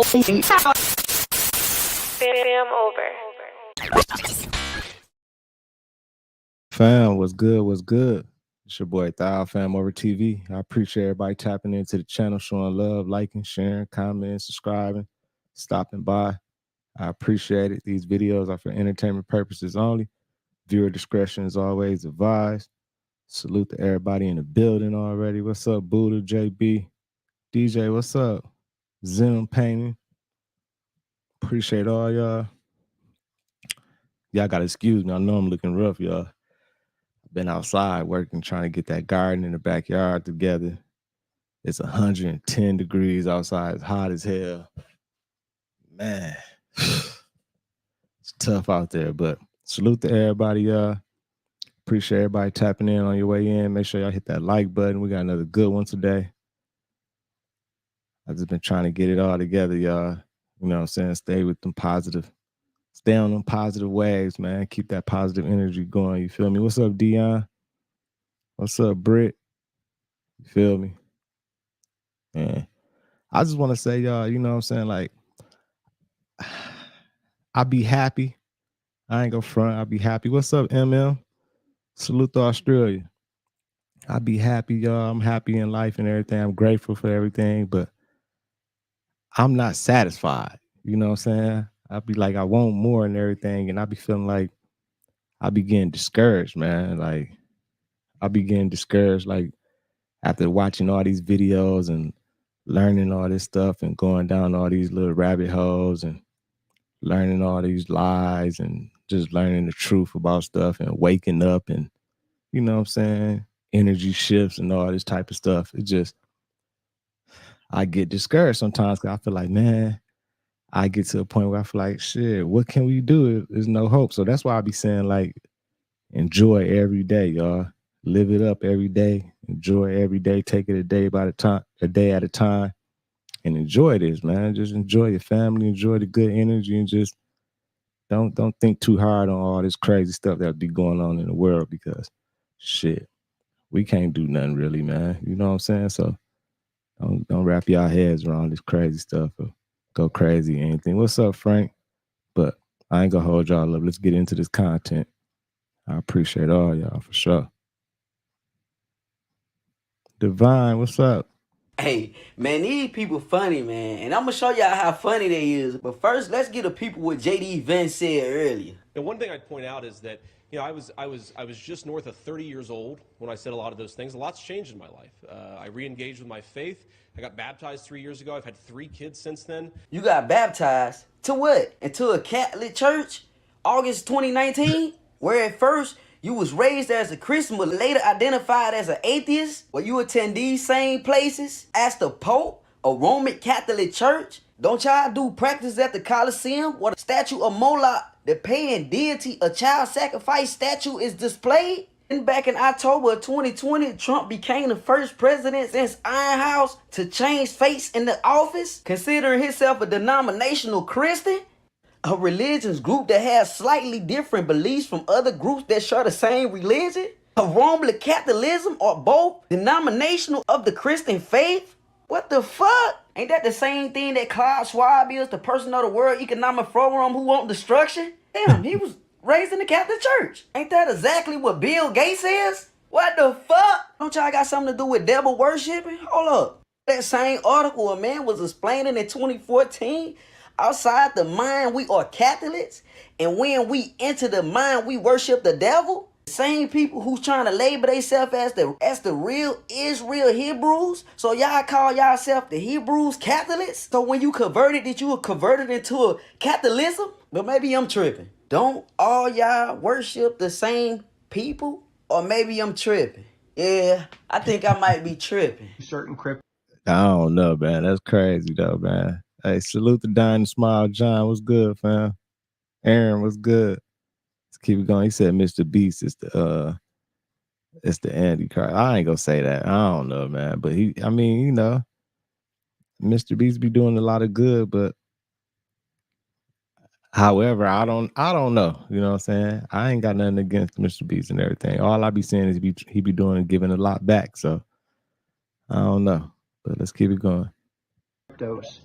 Fam over. Fam, what's good? What's good? It's your boy FamOverTV. I appreciate everybody tapping into the channel, showing love, liking, sharing, commenting, subscribing, stopping by. I appreciate it. These videos are for entertainment purposes only. Viewer discretion is always advised. Salute to everybody in the building already. What's up, Buddha, JB, DJ? What's up? Zim Painting. Appreciate all y'all. Y'all got to excuse me. I know I'm looking rough, y'all. Been outside working, trying to get that garden in the backyard together. It's 110 degrees outside. It's hot as hell. Man, it's tough out there, but salute to everybody, y'all. Appreciate everybody tapping in on your way in. Make sure y'all hit that like button. We got another good one today. I've just been trying to get it all together, y'all. You know what I'm saying? Stay on them positive waves, man. Keep that positive energy going. You feel me? What's up, Dion? What's up, Britt? You feel me? Man, I just want to say, y'all, you know what I'm saying? Like, I'll be happy. I ain't gonna front. I'll be happy. What's up, MM? Salute to Australia. I'll be happy, y'all. I'm happy in life and everything. I'm grateful for everything, but I'm not satisfied. You know what I'm saying? I'll be like, I want more and everything, and I'll be feeling like I be getting discouraged, man. Like, I be getting discouraged, like, after watching all these videos and learning all this stuff and going down all these little rabbit holes and learning all these lies and just learning the truth about stuff and waking up and, you know what I'm saying, energy shifts and all this type of stuff. It just, I get discouraged sometimes because I feel like, man, I get to a point where I feel like, shit, what can we do? There's no hope. So that's why I be saying, like, enjoy every day, y'all. Live it up every day. Enjoy every day. Take it a day at a time. And enjoy this, man. Just enjoy your family, enjoy the good energy, and just don't think too hard on all this crazy stuff that be going on in the world, because shit, we can't do nothing really, man. You know what I'm saying? So don't wrap y'all heads around this crazy stuff or go crazy or anything. What's up, Frank? But I ain't gonna hold y'all up. Let's get into this content. I appreciate all y'all for sure. Divine, what's up? Hey, man, these people funny, man. And I'm going to show y'all how funny they is. But first, let's get the people what JD Vance said earlier. And one thing I'd point out is that, you know, I was just north of 30 years old when I said a lot of those things. A lot's changed in my life. I re-engaged with my faith. I got baptized 3 years ago. I've had 3 kids since then. You got baptized to what? Into a Catholic church? August 2019? Where at first you was raised as a Christian but later identified as an atheist? Where you attend these same places as the Pope, a Roman Catholic church? Don't y'all do practice at the Colosseum where the statue of Moloch, the pagan deity, a child sacrifice statue, is displayed? And back in October of 2020, Trump became the first president since Iron House to change face in the office, considering himself a denominational Christian, a religious group that has slightly different beliefs from other groups that share the same religion, a Roman Catholicism, or both denominational of the Christian faith. What the fuck? Ain't that the same thing that Klaus Schwab is, the person of the World Economic Forum who want destruction? Damn, he was raised in the Catholic Church. Ain't that exactly what Bill Gates is? What the fuck? Don't y'all got something to do with devil worshiping? Hold up. That same article a man was explaining in 2014, outside the mind we are Catholics, and when we enter the mind we worship the devil. The same people who's trying to label themselves as the real Israel Hebrews. So y'all call yourself the Hebrews Catholics? So when you converted, did you converted into a Catholicism? But maybe I'm tripping. Don't all y'all worship the same people? Or maybe I'm tripping. Yeah, I think I might be tripping. Certain crypt. I don't know, man. That's crazy though, man. Hey, salute to Dine and Smile. John, what's good, fam? Aaron, what's good? Let's keep it going. He said Mr. Beast is the Antichrist. I ain't gonna say that. I don't know, man. But I mean, you know, Mr. Beast be doing a lot of good, but however, I don't know. You know what I'm saying? I ain't got nothing against Mr. Beast and everything. All I be saying is he be doing and giving a lot back. So I don't know. But let's keep it going. Cryptos.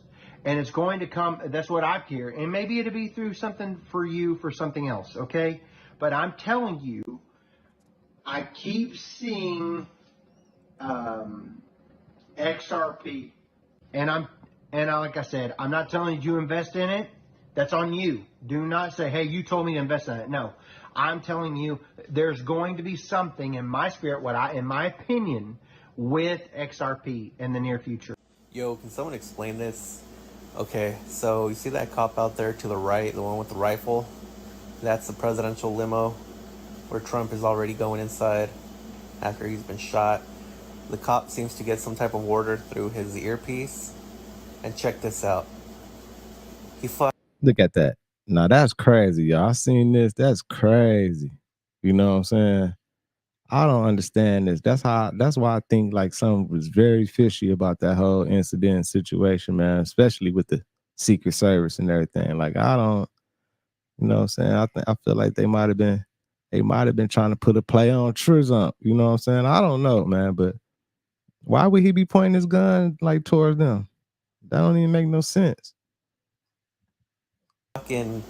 And it's going to come, that's what I hear. And maybe it'll be through something for you, for something else, okay? But I'm telling you, I keep seeing XRP. Like I said, I'm not telling you to invest in it. That's on you. Do not say, hey, you told me to invest in it. No, I'm telling you, there's going to be something in my spirit, in my opinion, with XRP in the near future. Yo, can someone explain this? Okay, so you see that cop out there to the right, the one with the rifle? That's the presidential limo where Trump is already going inside after he's been shot. The cop seems to get some type of order through his earpiece. And check this out. Look at that. Now that's crazy, y'all. I seen this. That's crazy. You know what I'm saying? I don't understand this. That's why I think like something was very fishy about that whole incident situation, man, especially with the Secret Service and everything. Like I don't, you know what I'm saying? I feel like they might have been trying to put a play on Trump. You know what I'm saying? I don't know, man, but why would he be pointing his gun like towards them? That don't even make no sense. Fucking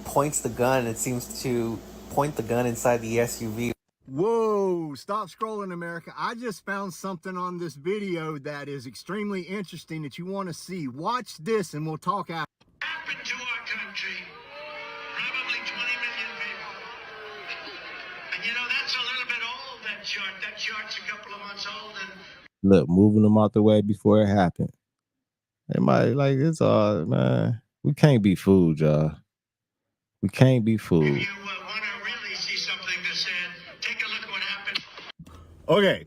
points the gun. It seems to point the gun inside the SUV. Whoa, stop scrolling, America. I just found something on this video that is extremely interesting that you want to see. Watch this and we'll talk out. Happened to our country, probably 20 million people. And you know, that's a little bit old, that chart. That chart's a couple of months old. And look, moving them out the way before it happened. They might like it's all, man. We can't be fooled, y'all. We can't be fooled. if you want to really see something that said, take a look at what happened. Okay,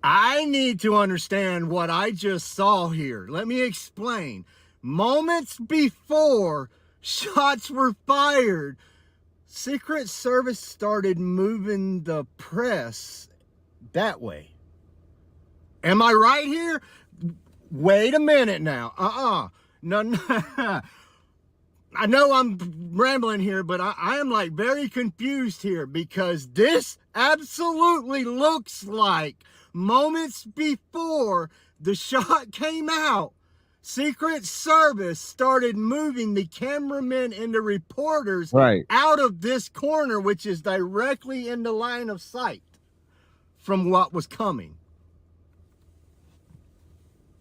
I need to understand what I just saw here. Let me explain. Moments before shots were fired, Secret Service started moving the press that way. Am I right here? Wait a minute now. No. I know I'm rambling here, but I am like very confused here because this absolutely looks like moments before the shot came out, Secret Service started moving the cameramen and the reporters out of this corner, which is directly in the line of sight from what was coming.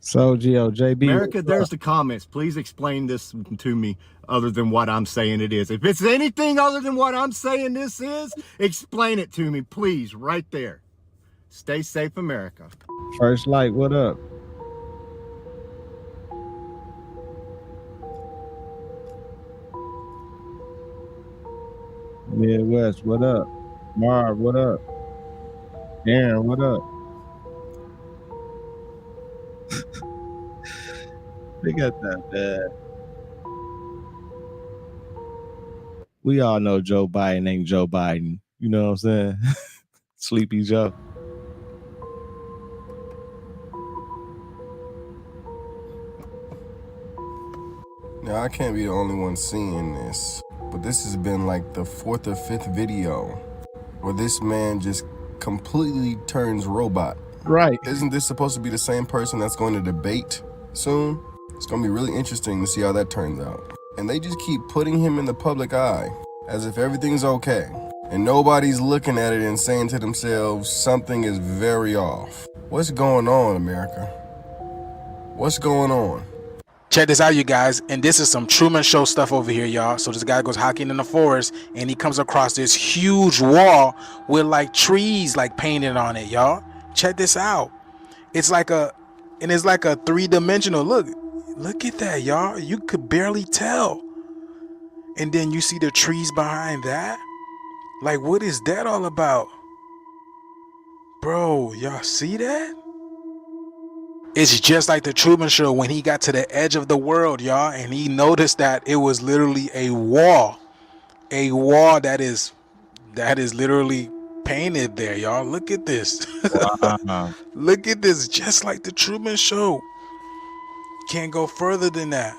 So, JB. America, there's the comments. Please explain this to me other than what I'm saying it is. If it's anything other than what I'm saying this is, explain it to me, please, right there. Stay safe, America. First Light, what up? Midwest, what up? Marv, what up? Aaron, what up? They got that bad. We all know Joe Biden ain't Joe Biden. You know what I'm saying? Sleepy Joe. Now, I can't be the only one seeing this, but this has been like the 4th or 5th video where this man just completely turns robot. Right. Isn't this supposed to be the same person that's going to debate soon? It's going to be really interesting to see how that turns out. And they just keep putting him in the public eye as if everything's okay. And nobody's looking at it and saying to themselves, something is very off. What's going on, America? What's going on? Check this out, you guys, and this is some Truman Show stuff over here, y'all. So this guy goes hiking in the forest, and he comes across this huge wall with like trees like painted on it, y'all. Check this out. It's like a 3-dimensional look. Look at that, y'all. You could barely tell. And then you see the trees behind that. Like, what is that all about? Bro, y'all see that? It's just like the Truman Show when he got to the edge of the world, y'all, and he noticed that it was literally a wall that is literally painted there, y'all. Look at this. Wow. Look at this, just like the Truman Show. Can't go further than that.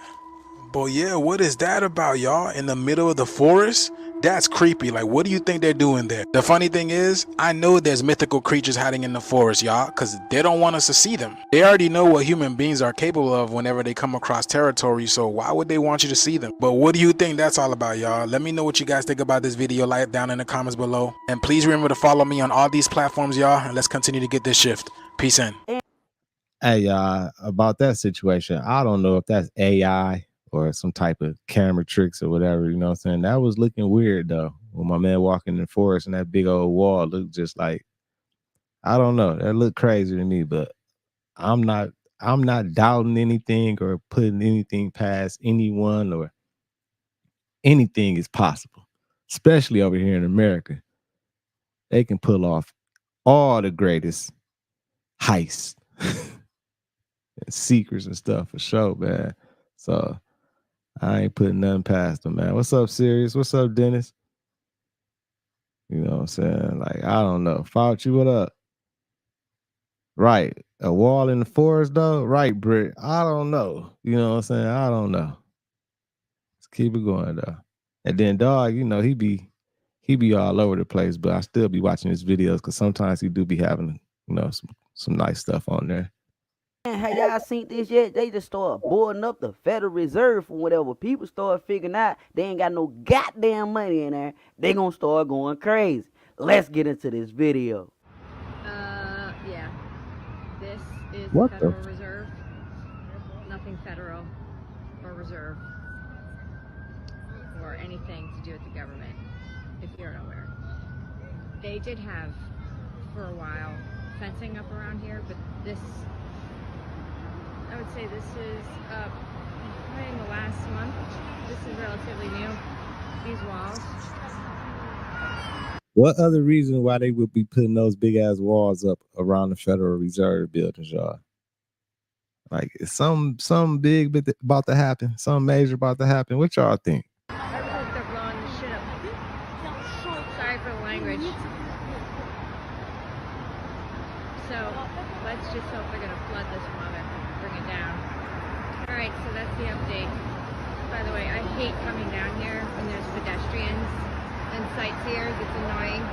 But yeah, what is that about, y'all? In the middle of the forest, That's creepy. Like, what do you think they're doing there? The funny thing is, I know there's mythical creatures hiding in the forest, y'all, because they don't want us to see them. They already know what human beings are capable of whenever they come across territory, so why would they want you to see them? But what do you think that's all about, y'all? Let me know what you guys think about this video down in the comments below. And please remember to follow me on all these platforms, y'all, and let's continue to get this shift. Peace in. Hey, y'all, about that situation, I don't know if that's AI or some type of camera tricks or whatever, you know what I'm saying? That was looking weird, though, when my man walking in the forest and that big old wall looked just like, I don't know, that looked crazy to me, but I'm not doubting anything or putting anything past anyone, or anything is possible, especially over here in America. They can pull off all the greatest heists and secrets and stuff for sure, man. So I ain't putting nothing past them, man. What's up, Sirius? What's up, Dennis? You know what I'm saying? Like, I don't know. Fauci, what up? Right. A wall in the forest, though? Right, Britt. I don't know. You know what I'm saying? I don't know. Let's keep it going, though. And then, dog, you know, he be all over the place, but I still be watching his videos because sometimes he do be having, you know, some nice stuff on there. Have y'all seen this yet? They just start boarding up the Federal Reserve for whatever. People start figuring out they ain't got no goddamn money in there. They gonna start going crazy. Let's get into this video. Yeah. This is What the Federal Reserve. Nothing federal or reserve or anything to do with the government, if you're aware. They did have, for a while, fencing up around here, but this, I would say this is probably in the last month. This is relatively new, these walls. What other reason why they would be putting those big ass walls up around the Federal Reserve buildings, y'all? Like, is something big about to happen? Something major about to happen? What y'all think? I don't know if they're blowing this shit up. Sorry for the language. So let's just hope they're gonna flood this mother, bring it down. All right, so that's the update. By the way, I hate coming down here when there's pedestrians and sightseers. It's annoying.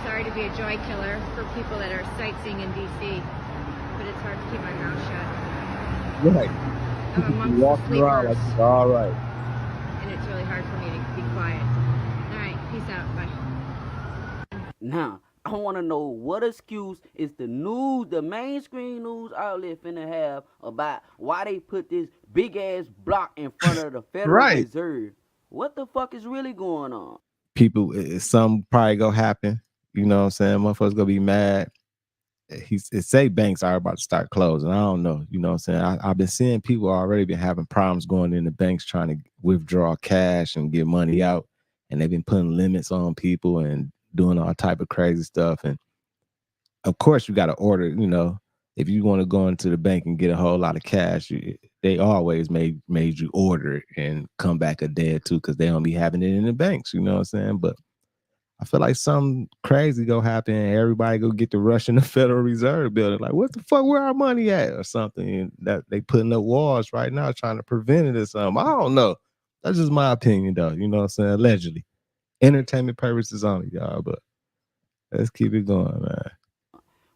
Sorry to be a joy killer for people that are sightseeing in DC, but it's hard to keep my mouth shut. Right. I'm amongst the sleepers, like it's all right, and it's really hard for me to be quiet. All right, peace out. Bye. Now, I want to know what excuse is the news, the mainstream news outlet finna have about why they put this big ass block in front of the Federal Reserve. What the fuck is really going on? People, some probably gonna happen. You know what I'm saying? Motherfuckers gonna be mad. It say banks are about to start closing. I don't know. You know what I'm saying? I've been seeing people already been having problems going into banks trying to withdraw cash and get money out. And they've been putting limits on people and doing all type of crazy stuff. And of course you got to order, you know, if you want to go into the bank and get a whole lot of cash, they always made you order it and come back a day or two because they don't be having it in the banks. You know what I'm saying? But I feel like something crazy go happen and everybody go get to rush in the Federal Reserve building. Like, what the fuck, where our money at or something? And that they putting up walls right now trying to prevent it or something. I don't know. That's just my opinion though. You know what I'm saying? Allegedly. Entertainment purposes only, y'all, but let's keep it going, man.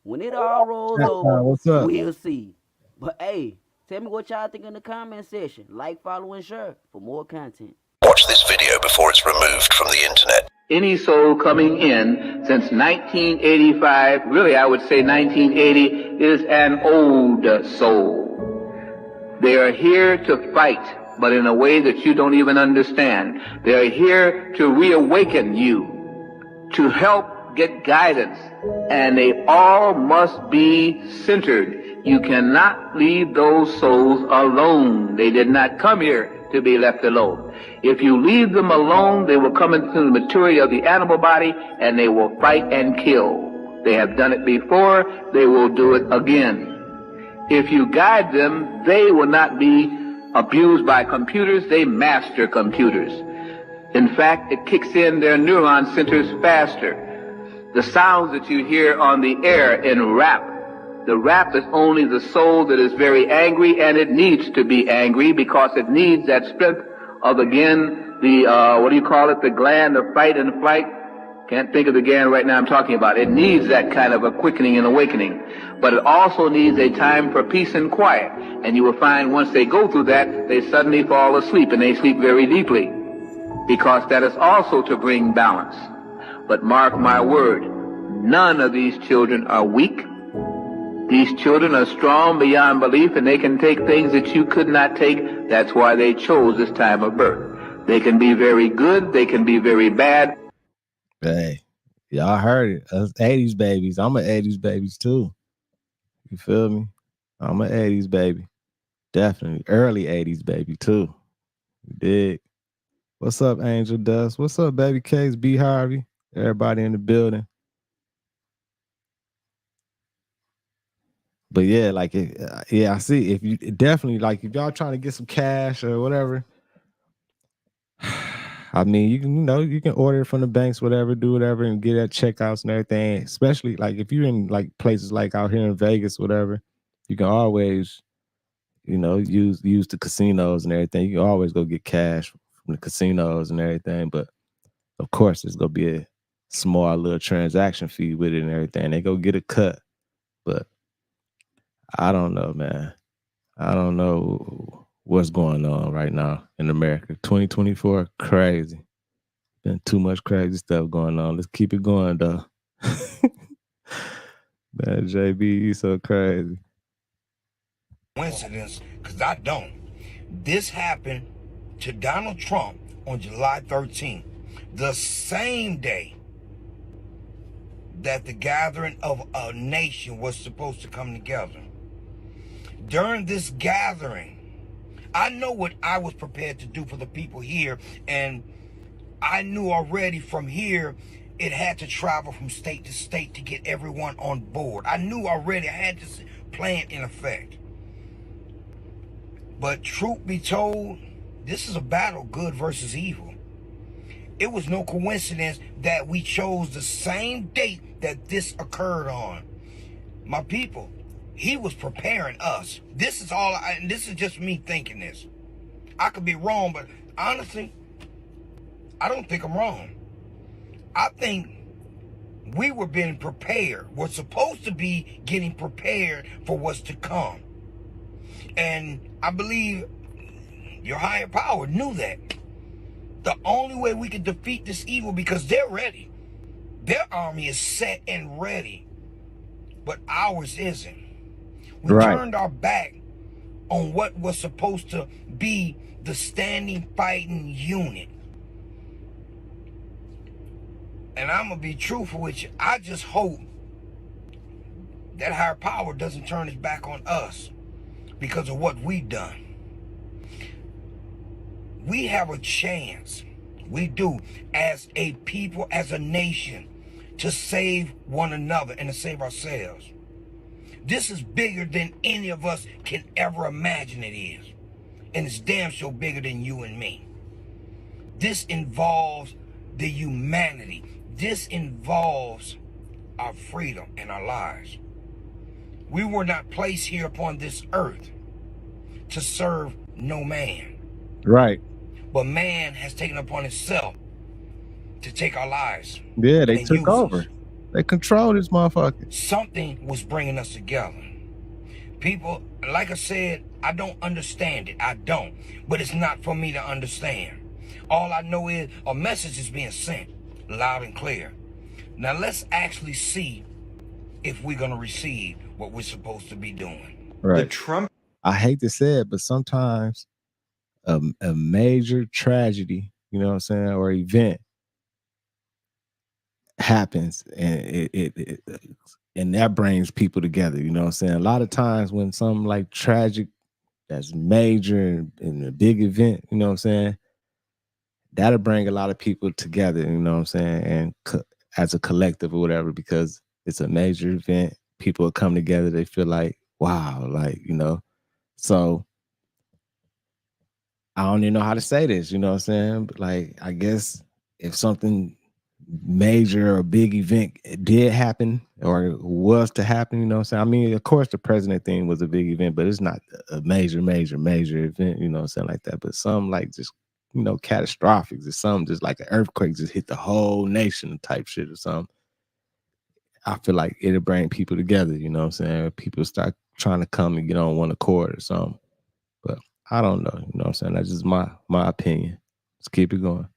When it all rolls over, we'll see. But hey, tell me what y'all think in the comment section. Like, follow, and share for more content. Watch this video before it's removed from the internet. Any soul coming in since 1985, really I would say 1980, is an old soul. They are here to fight, but in a way that you don't even understand. They are here to reawaken you, to help get guidance, and they all must be centered. You cannot leave those souls alone. They did not come here to be left alone. If you leave them alone, they will come into the material of the animal body and they will fight and kill. They have done it before, they will do it again. If you guide them, they will not be abused by computers, they master computers. In fact, it kicks in their neuron centers faster. The sounds that you hear on the air in rap, the rap is only the soul that is very angry, and it needs to be angry because it needs that strength of, again, the what do you call it? The gland of fight and flight. Can't think of the gland right now I'm talking about. It needs that kind of a quickening and awakening. But it also needs a time for peace and quiet. And you will find once they go through that, they suddenly fall asleep, and they sleep very deeply. Because that is also to bring balance. But mark my word, none of these children are weak. These children are strong beyond belief, and they can take things that you could not take. That's why they chose this time of birth. They can be very good. They can be very bad. Hey, y'all heard it. Us 80s babies. I'm an 80s babies too. You feel me? I'm an 80s baby. Definitely. Early 80s baby too. You dig? What's up, Angel Dust? What's up, Baby Cakes, B Harvey? Everybody in the building. But yeah, like, I see. If you definitely, like, if y'all trying to get some cash or whatever, I mean, you can order it from the banks, whatever, do whatever, and get at checkouts and everything. Especially like if you're in like places like out here in Vegas, whatever, you can always, use the casinos and everything. You can always go get cash from the casinos and everything. But of course, there's gonna be a small little transaction fee with it and everything. They go get a cut, but I don't know, man. I don't know what's going on right now in America. 2024, crazy. Been too much crazy stuff going on. Let's keep it going, though. Man, JB, you so crazy. Coincidence, because I don't. This happened to Donald Trump on July 13th, the same day that the gathering of a nation was supposed to come together. During this gathering, I know what I was prepared to do for the people here, and I knew already from here it had to travel from state to state to get everyone on board. I knew already I had this plan in effect. But truth be told, this is a battle, good versus evil. It was no coincidence that we chose the same date that this occurred on. My people, he was preparing us. This is all, and this is just me thinking this. I could be wrong, but honestly, I don't think I'm wrong. I think we were being prepared. We're supposed to be getting prepared for what's to come. And I believe your higher power knew that. The only way we could defeat this evil, because they're ready. Their army is set and ready. But ours isn't. We turned our back on what was supposed to be the standing fighting unit. And I'm going to be truthful with you. I just hope that higher power doesn't turn its back on us because of what we've done. We have a chance, we do, as a people, as a nation, to save one another and to save ourselves. This is bigger than any of us can ever imagine it is. And it's damn sure bigger than you and me. This involves the humanity. This involves our freedom and our lives. We were not placed here upon this earth to serve no man. Right. But man has taken upon himself to take our lives. Yeah, they took over. They control this motherfucker. Something was bringing us together. People, like I said, I don't understand it. I don't. But it's not for me to understand. All I know is a message is being sent loud and clear. Now let's actually see if we're going to receive what we're supposed to be doing. Right. I hate to say it, but sometimes a major tragedy, you know what I'm saying, or event happens, and and that brings people together, you know what I'm saying? A lot of times when something like tragic that's major and a big event, you know what I'm saying, that'll bring a lot of people together, you know what I'm saying, and as a collective or whatever, because it's a major event, people will come together, they feel like, wow, like, you know. So I don't even know how to say this, you know what I'm saying? But like, I guess if something major or big event did happen or was to happen, you know what I'm saying? I mean, of course the president thing was a big event, but it's not a major event, you know what I'm saying, like that. But some like just catastrophic. It's something just like an earthquake just hit the whole nation type shit or something. I feel like it'll bring people together, you know what I'm saying? People start trying to come and get on one accord or something. But I don't know, you know what I'm saying? That's just my opinion. Let's keep it going.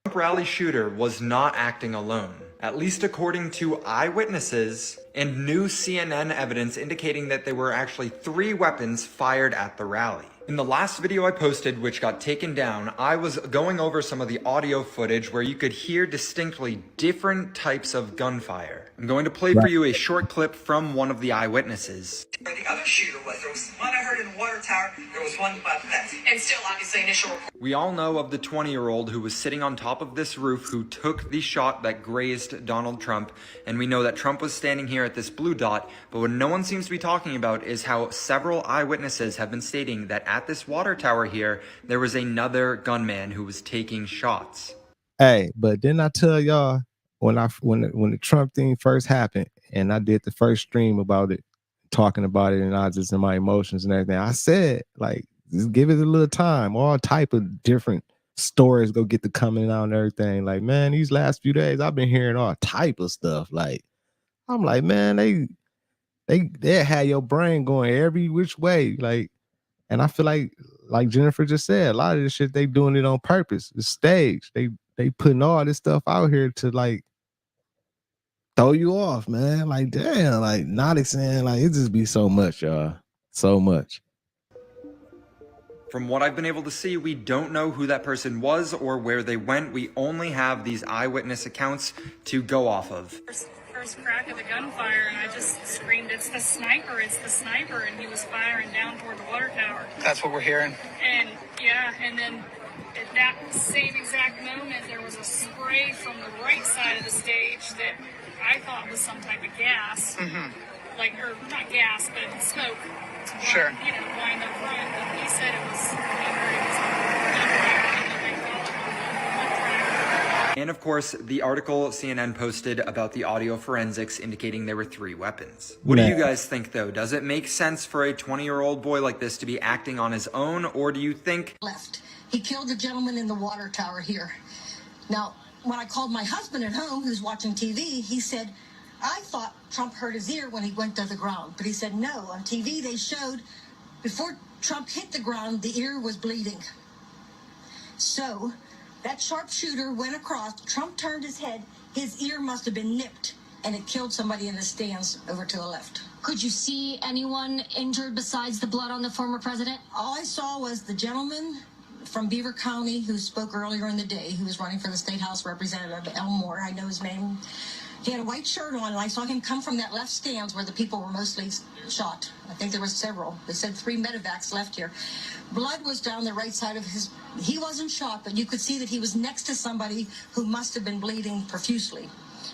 Trump rally shooter was not acting alone, at least according to eyewitnesses and new CNN evidence indicating that there were actually 3 weapons fired at the rally. In the last video I posted, which got taken down, I was going over some of the audio footage where you could hear distinctly different types of gunfire. I'm going to play for you a short clip from one of the eyewitnesses. Where the other shooter was. There was one I heard in the water tower. There was one by the fence. And still, obviously, initial report. We all know of the 20-year-old who was sitting on top of this roof who took the shot that grazed Donald Trump, and we know that Trump was standing here at this blue dot, but what no one seems to be talking about is how several eyewitnesses have been stating that at this water tower here, there was another gunman who was taking shots. Hey, but didn't I tell y'all when the Trump thing first happened and I did the first stream about it, talking about it, and I was just in my emotions and everything, I said, like, just give it a little time. All type of different stories go get to coming out and everything. Like, man, these last few days I've been hearing all type of stuff. Like, I'm like, man, they had your brain going every which way. Like, and I feel like Jennifer just said, a lot of this shit they doing it on purpose. The stage. They putting all this stuff out here to like throw you off, man. Like, damn, like not saying like it just be so much, y'all. So much. From what I've been able to see, we don't know who that person was or where they went. We only have these eyewitness accounts to go off of. First crack of the gunfire, and I just screamed, "It's the sniper, it's the sniper," and he was firing down toward the water tower. That's what we're hearing. And yeah, and then at that same exact moment, there was a spray from the right side of the stage that I thought was some type of gas. Like, or not gas, but smoke. Sure. You know, flying up front. And he said it was, And of course, the article CNN posted about the audio forensics indicating there were 3 weapons. What do you guys think, though? Does it make sense for a 20-year-old boy like this to be acting on his own, or do you think... Left. He killed the gentleman in the water tower here. Now, when I called my husband at home, who's watching TV, he said, I thought Trump hurt his ear when he went to the ground. But he said, no, on TV they showed before Trump hit the ground, the ear was bleeding. So that sharpshooter went across, Trump turned his head, his ear must have been nipped, and it killed somebody in the stands over to the left. Could you see anyone injured besides the blood on the former president? All I saw was the gentleman from Beaver County who spoke earlier in the day, who was running for the State House Representative, Elmore, I know his name. He had a white shirt on, and I saw him come from that left stands where the people were mostly shot. I think there were several. They said 3 medevacs left here. Blood was down the right side of his... He wasn't shot, but you could see that he was next to somebody who must have been bleeding profusely,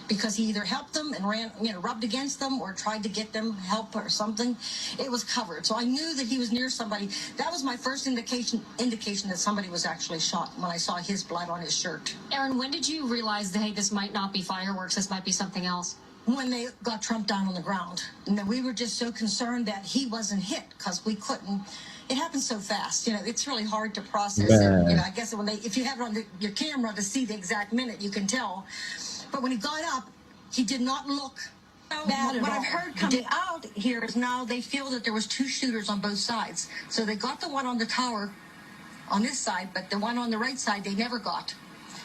because he either helped them and ran, rubbed against them, or tried to get them help or something. It was covered. So I knew that he was near somebody. That was my first indication that somebody was actually shot, when I saw his blood on his shirt. Aaron, when did you realize that, hey, this might not be fireworks, this might be something else? When they got Trump down on the ground. And we were just so concerned that he wasn't hit, because we couldn't. It happens so fast. It's really hard to process. I guess if you have it on your camera to see the exact minute, you can tell. But when he got up, he did not look bad at all. What I've heard coming out here is now they feel that there was 2 shooters on both sides. So they got the one on the tower on this side, but the one on the right side they never got.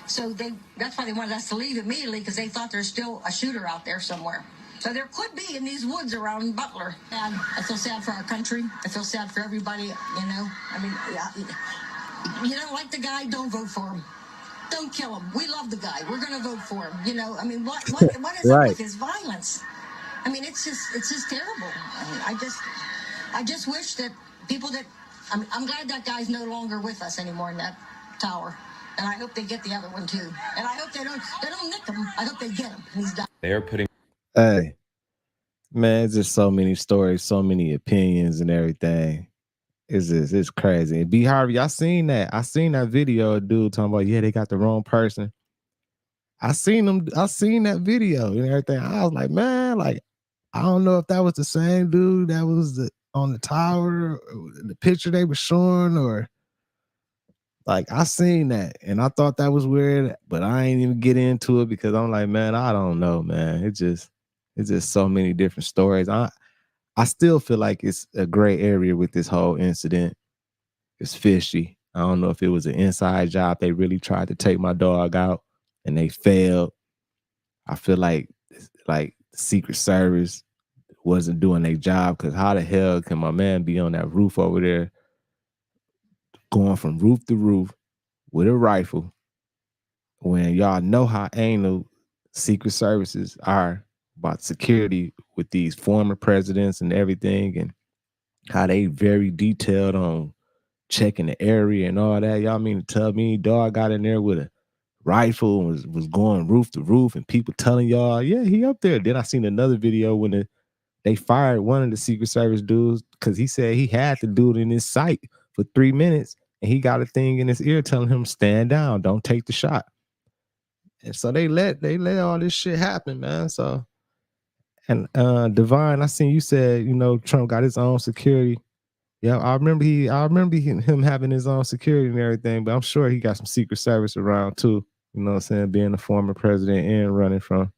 So that's why they wanted us to leave immediately, because they thought there's still a shooter out there somewhere. So there could be in these woods around Butler. And I feel sad for our country. I feel sad for everybody, you don't like the guy, don't vote for him. Don't kill him. We love the guy. We're going to vote for him. What is up with his violence? It's just terrible. I just wish that people that, I'm glad that guy's no longer with us anymore in that tower. And I hope they get the other one too. And I hope they don't nick him. I hope they get him. He's done. They're putting... Hey, man, it's just so many stories, so many opinions and everything. It's crazy. And B Harvey, I seen that video of dude talking about, yeah, they got the wrong person. I seen that video and everything. I was like, man, like, I don't know if that was the same dude that was on the tower, or the picture they were showing, or Like I seen that and I thought that was weird, but I ain't even get into it because I'm like, man, I don't know, man. It's just so many different stories. I still feel like it's a gray area with this whole incident. It's fishy. I don't know if it was an inside job. They really tried to take my dog out and they failed. I feel like Secret Service wasn't doing their job because how the hell can my man be on that roof over there going from roof to roof with a rifle when y'all know how anal Secret Services are about security with these former presidents and everything, and how they very detailed on checking the area and all that. Y'all mean to tell me dog got in there with a rifle and was going roof to roof and people telling y'all, yeah, he up there. Then I seen another video when they fired one of the Secret Service dudes because he said he had the dude in his sight for 3 minutes and he got a thing in his ear telling him, stand down, don't take the shot. And so they let all this shit happen, man. So, and Divine, I seen you said, Trump got his own security. Yeah, I remember him having his own security and everything, but I'm sure he got some Secret Service around too. You know what I'm saying? Being a former president and running from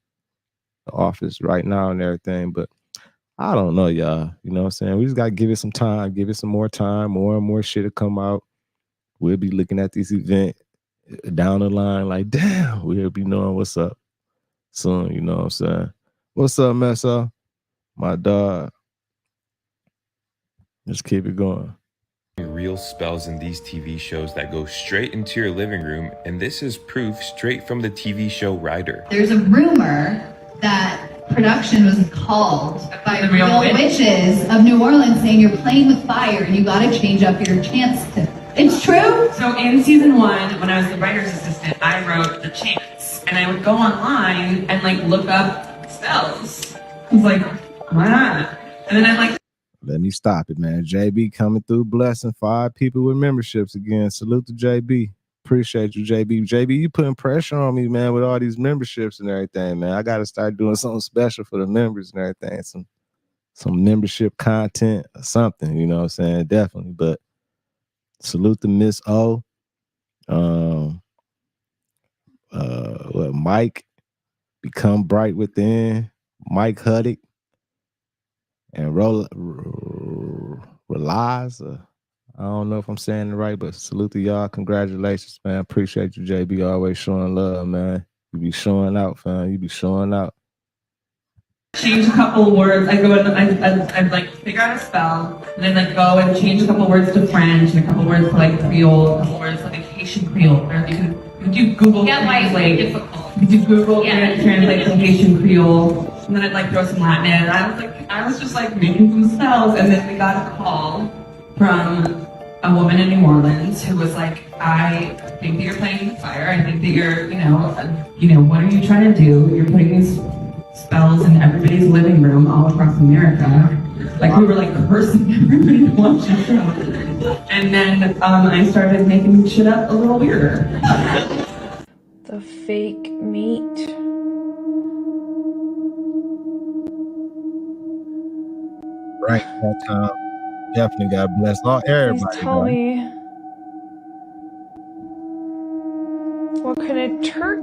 the office right now and everything. But I don't know, y'all. You know what I'm saying? We just gotta give it some time, give it some more time, more and more shit to come out. We'll be looking at this event down the line like, damn, we'll be knowing what's up soon, you know what I'm saying? What's up, Messa? My dog. Just keep it going. Real spells in these TV shows that go straight into your living room, and this is proof straight from the TV show writer. There's a rumor that production was called by real witches of New Orleans saying you're playing with fire and you gotta change up your chants to. It's true? So in season 1, when I was the writer's assistant, I wrote the chants, and I would go online and like look up spells. I was like, why not? And then I'm like, let me stop it, man. JB coming through, blessing 5 people with memberships again. Salute to JB. Appreciate you, JB. JB, you putting pressure on me, man, with all these memberships and everything, man. I got to start doing something special for the members and everything. Some membership content or something, you know what I'm saying? Definitely. But salute to Miss O. Mike, Become Bright Within, Mike Huddick, and Relies. I don't know if I'm saying it right, but salute to y'all. Congratulations, man. Appreciate you, JB. Always showing love, man. You be showing out, fam. You be showing out. change a couple of words. I go and I'd like figure out a spell, and then like go and change a couple of words to French and a couple of words to like Creole, a couple of words to like Haitian Creole. Or you can do Google Translate. Difficult. You do Google Translate to Haitian Creole, and then I'd like throw some Latin in. I was just like making some spells, and then we got a call from a woman in New Orleans who was like, I think that you're playing with fire. I think that you're, what are you trying to do? You're putting these spells in everybody's living room all across America. Like we were like cursing everybody to watch the show. And then I started making shit up a little weirder. The fake meat. Right, that time. Definitely God bless all everybody. Please tell me, what kind of turkey?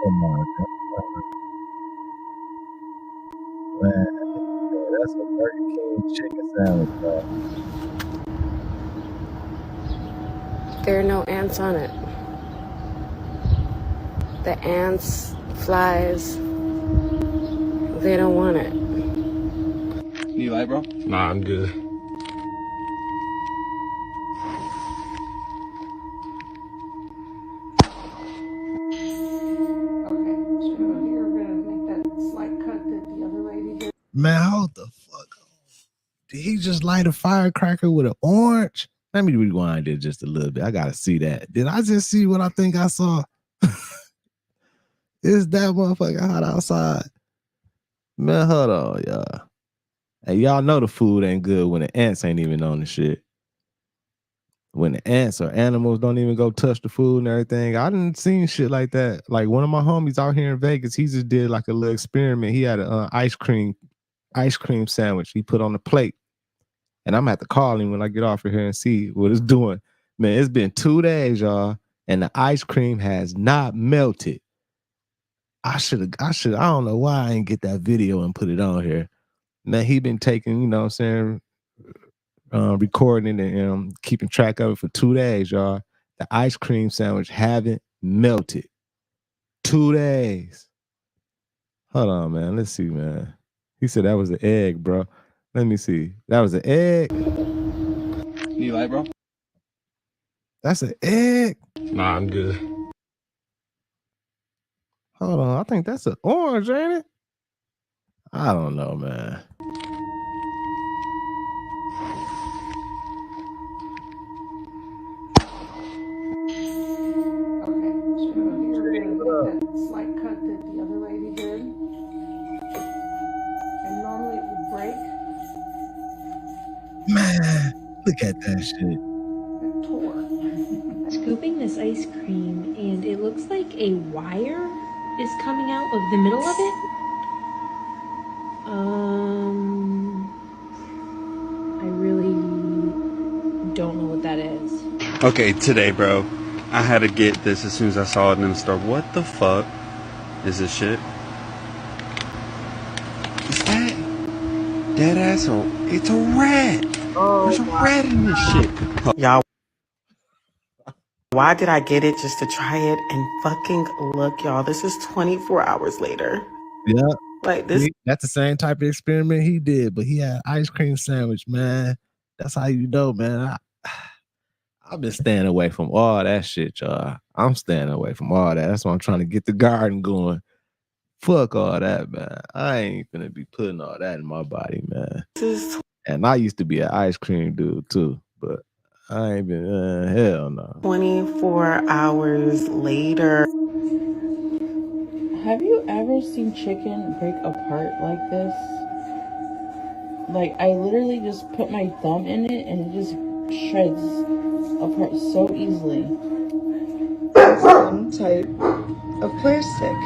Come on, man. That's a Burger King chicken sandwich, bro. There are no ants on it. The ants, flies, they don't want it. Need light, bro? Nah, I'm good. Man, hold the fuck on. Did he just light a firecracker with an orange? Let me rewind it just a little bit. I gotta see that. Did I just see what I think I saw? Is that motherfucker hot outside? Man, hold on, y'all. Hey, y'all know the food ain't good when the ants ain't even on the shit. When the ants or animals don't even go touch the food and everything. I didn't seen shit like that. Like one of my homies out here in Vegas, he just did like a little experiment. He had an ice cream ice cream sandwich he put on the plate. And I'm gonna have to call him when I get off of here and see what it's doing. Man, it's been 2 days, y'all, and the ice cream has not melted. I don't know why I didn't get that video and put it on here. Man, he been taking, you know what I'm saying, recording it and keeping track of it for 2 days, y'all. The ice cream sandwich haven't melted. 2 days. Hold on, man. Let's see, man. He said that was an egg, bro. Let me see. That was an egg. Need light, bro? That's an egg. Nah, I'm good. Hold on. I think that's an orange, ain't it? I don't know, man. Slight cut that the other lady did. And normally it would break. Man, look at that shit. It tore. Scooping this ice cream, and it looks like a wire is coming out of the middle of it. I really don't know what that is. Okay, today, bro, I had to get this as soon as I saw it in the store. What the fuck is this shit? Is that dead ass or it's a rat? There's a rat in this shit. Y'all, why did I get it just to try it? And fucking look, y'all, this is 24 hours later. Yeah. Like this. That's the same type of experiment he did, but he had ice cream sandwich, man. That's how you know, man. I've been staying away from all that shit, y'all. I'm staying away from all that. That's why I'm trying to get the garden going. Fuck all that, man. I ain't gonna be putting all that in my body, man. And I used to be an ice cream dude too, but I ain't been, hell no. 24 hours later. Have you ever seen chicken break apart like this? Like, I literally just put my thumb in it and it just shreds apart so easily. Some type of plastic.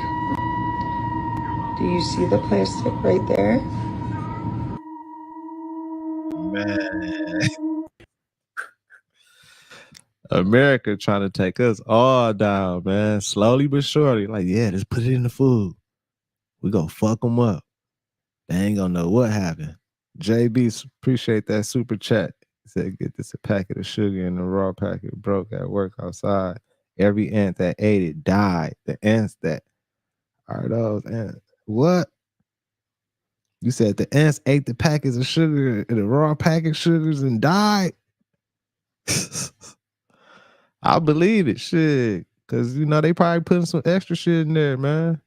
Do you see the plastic right there? Man. America trying to take us all down, man. Slowly but surely. Like, yeah, just put it in the food. We gonna fuck them up. They ain't gonna know what happened. JB, appreciate that super chat. He said, get this a packet of sugar and the raw packet broke at work outside. Every ant that ate it died. The ants that are those ants. What? You said the ants ate the packets of sugar and the raw packet sugars and died? I believe it, shit. Cause you know they probably putting some extra shit in there, man.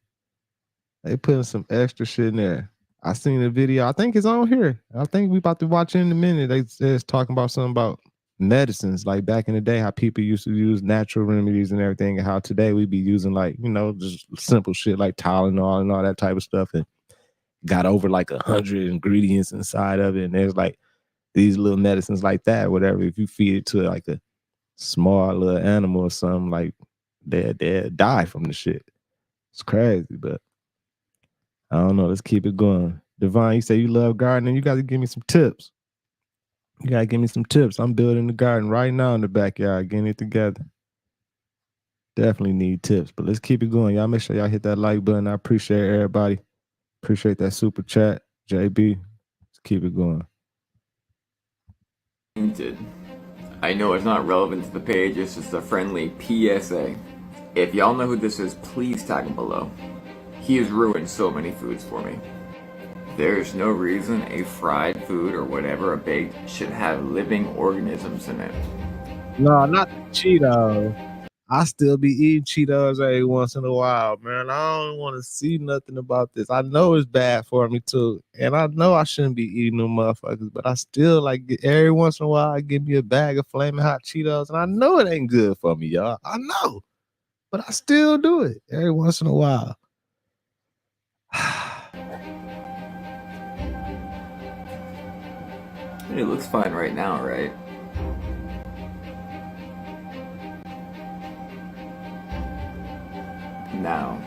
They putting some extra shit in there. I seen the video. I think it's on here. I think we about to watch it in a minute. They says talking about something about medicines, like back in the day, how people used to use natural remedies and everything, and how today we be using like, you know, just simple shit like Tylenol and all that type of stuff, and got over like 100 ingredients inside of it. And there's like these little medicines like that, whatever. If you feed it to like a small little animal or something, like they'll die from the shit. It's crazy, but I don't know. Let's keep it going. Devon, you say you love gardening. You got to give me some tips. You got to give me some tips. I'm building the garden right now in the backyard, getting it together. Definitely need tips, but let's keep it going. Y'all make sure y'all hit that like button. I appreciate everybody. Appreciate that super chat. JB, let's keep it going. I know it's not relevant to the page. It's just a friendly PSA. If y'all know who this is, please tag him below. He has ruined so many foods for me. There's no reason a fried food or whatever, a baked, should have living organisms in it. No, not the Cheetos. I still be eating Cheetos every once in a while, man. I don't want to see nothing about this. I know it's bad for me too. And I know I shouldn't be eating them motherfuckers, but I still like every once in a while I give me a bag of flaming hot Cheetos, and I know it ain't good for me, y'all. I know. But I still do it every once in a while. It looks fine right now, right? Now.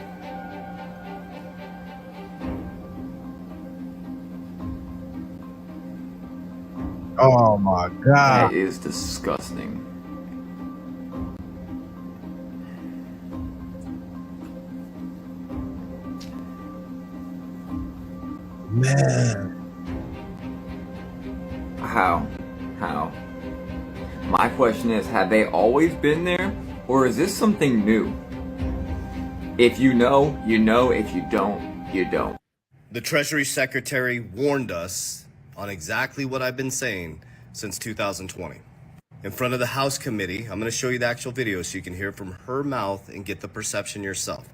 Oh my God. That is disgusting. Man. How? My question is, have they always been there, or is this something new? If you know, you know. If you don't, you don't. The Treasury Secretary warned us on exactly what I've been saying since 2020. In front of the House Committee, I'm going to show you the actual video so you can hear it from her mouth and get the perception yourself.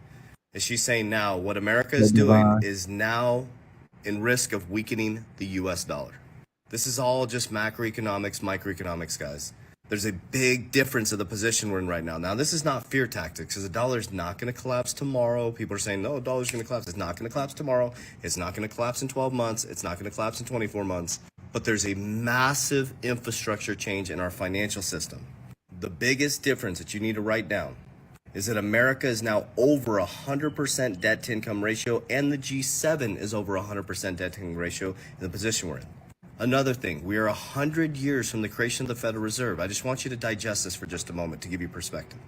And she's saying now what America is doing is now in risk of weakening the US dollar. This is all just macroeconomics, microeconomics, guys. There's a big difference of the position we're in right now. Now, this is not fear tactics, because the dollar is not going to collapse tomorrow. People are saying, no, the dollar's going to collapse. It's not going to collapse tomorrow. It's not going to collapse in 12 months. It's not going to collapse in 24 months. But there's a massive infrastructure change in our financial system. The biggest difference that you need to write down is that America is now over 100% debt to income ratio, and the G7 is over 100% debt to income ratio in the position we're in. Another thing, we are 100 years from the creation of the Federal Reserve. I just want you to digest this for just a moment to give you perspective.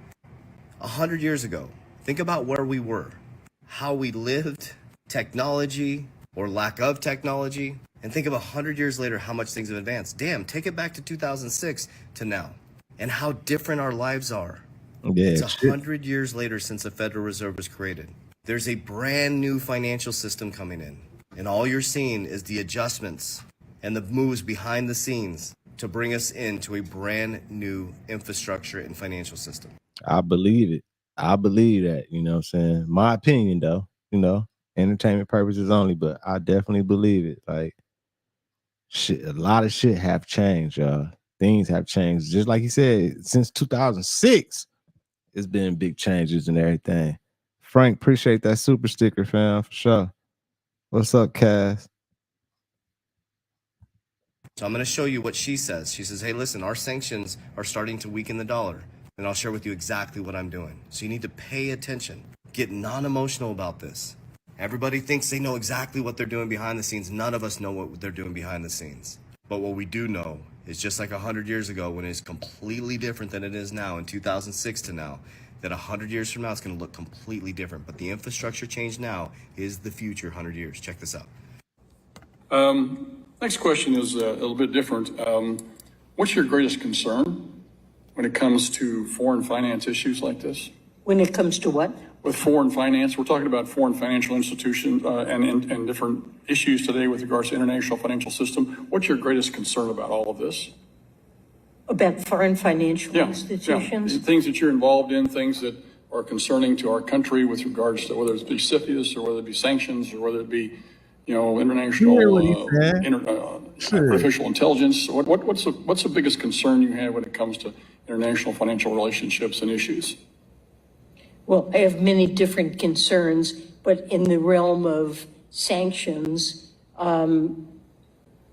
100 years ago, think about where we were, how we lived, technology or lack of technology, and think of 100 years later how much things have advanced. Damn, take it back to 2006 to now, and how different our lives are. Yeah, it's 100 years later since the Federal Reserve was created. There's a brand new financial system coming in, and all you're seeing is the adjustments and the moves behind the scenes to bring us into a brand new infrastructure and financial system. I believe it. I believe that, you know what I'm saying? My opinion though, you know, entertainment purposes only, but I definitely believe it. Like shit, a lot of shit have changed, y'all. Things have changed. Just like you said, since 2006, it's been big changes and everything. Frank, appreciate that super sticker, fam, for sure. What's up, Cass? So I'm going to show you what she says. She says, hey, listen, our sanctions are starting to weaken the dollar. And I'll share with you exactly what I'm doing. So you need to pay attention. Get non-emotional about this. Everybody thinks they know exactly what they're doing behind the scenes. None of us know what they're doing behind the scenes. But what we do know is just like 100 years ago, when it's completely different than it is now in 2006 to now, that 100 years from now, it's going to look completely different. But the infrastructure change now is the future 100 years. Check this out. Next question is a little bit different. What's your greatest concern when it comes to foreign finance issues like this? When it comes to what? With foreign finance, we're talking about foreign financial institutions and different issues today with regards to international financial system. What's your greatest concern about all of this? About foreign financial institutions? Yeah. Things that you're involved in, things that are concerning to our country with regards to whether it be CFIUS or whether it be sanctions or whether it be, you know, international artificial intelligence. What's the biggest concern you have when it comes to international financial relationships and issues? Well, I have many different concerns, but in the realm of sanctions,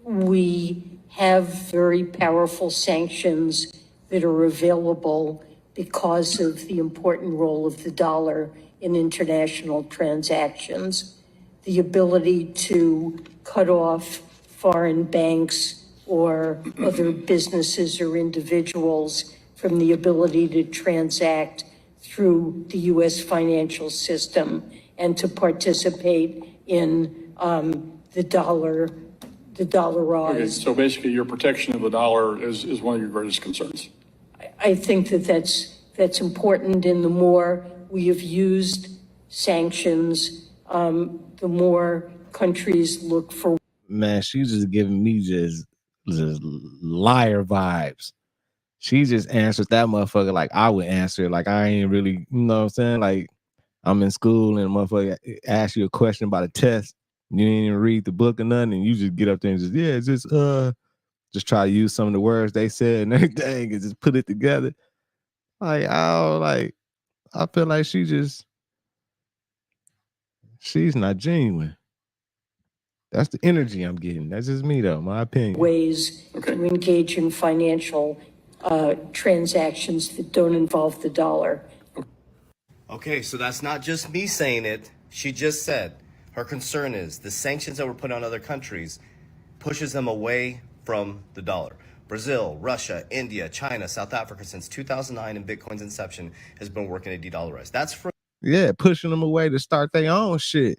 we have very powerful sanctions that are available because of the important role of the dollar in international transactions. The ability to cut off foreign banks or other businesses or individuals from the ability to transact through the U.S. financial system and to participate in the dollarized. Okay, so basically your protection of the dollar is one of your greatest concerns. I think that's important, and the more we have used sanctions, the more countries look for. Man, she's just giving me just liar vibes. She just answered that motherfucker like I would answer. Like I ain't really, you know what I'm saying? Like I'm in school and a motherfucker ask you a question about a test. You didn't even read the book or nothing, and you just get up there and just try to use some of the words they said and everything and just put it together. Like I feel like she's not genuine. That's the energy I'm getting. That's just me though, my opinion. Ways to engage in financial transactions that don't involve the dollar. Okay, so that's not just me saying it. She just said her concern is the sanctions that were put on other countries pushes them away from the dollar. Brazil, Russia, India, China, South Africa since 2009 and Bitcoin's inception has been working to de-dollarize. That's from pushing them away to start their own shit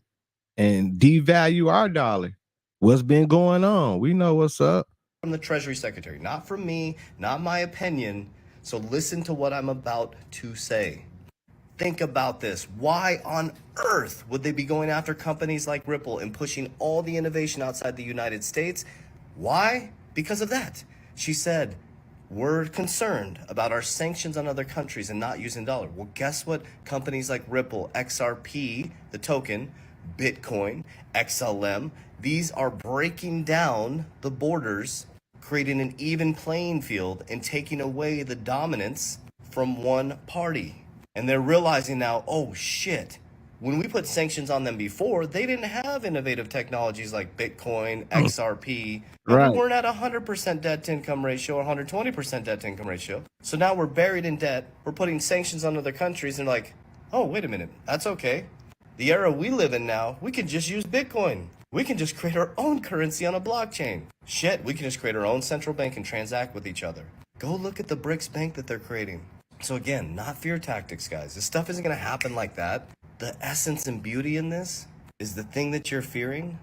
and devalue our dollar. What's been going on? We know what's up. From the Treasury Secretary, not from me, not my opinion. So listen to what I'm about to say. Think about this. Why on earth would they be going after companies like Ripple and pushing all the innovation outside the United States? Why? Because of that. She said, we're concerned about our sanctions on other countries and not using dollar. Well, guess what? Companies like Ripple, XRP, the token, Bitcoin, XLM, these are breaking down the borders, creating an even playing field and taking away the dominance from one party. And they're realizing now, oh shit, when we put sanctions on them before, they didn't have innovative technologies like Bitcoin, XRP, and Right. we weren't at 100% debt to income ratio or 120% debt to income ratio. So now we're buried in debt. We're putting sanctions on other countries and like, oh, wait a minute, that's okay. The era we live in now, we can just use Bitcoin. We can just create our own currency on a blockchain. Shit, we can just create our own central bank and transact with each other. Go look at the BRICS bank that they're creating. So again, not fear tactics, guys. This stuff isn't going to happen like that. The essence and beauty in this is the thing that you're fearing,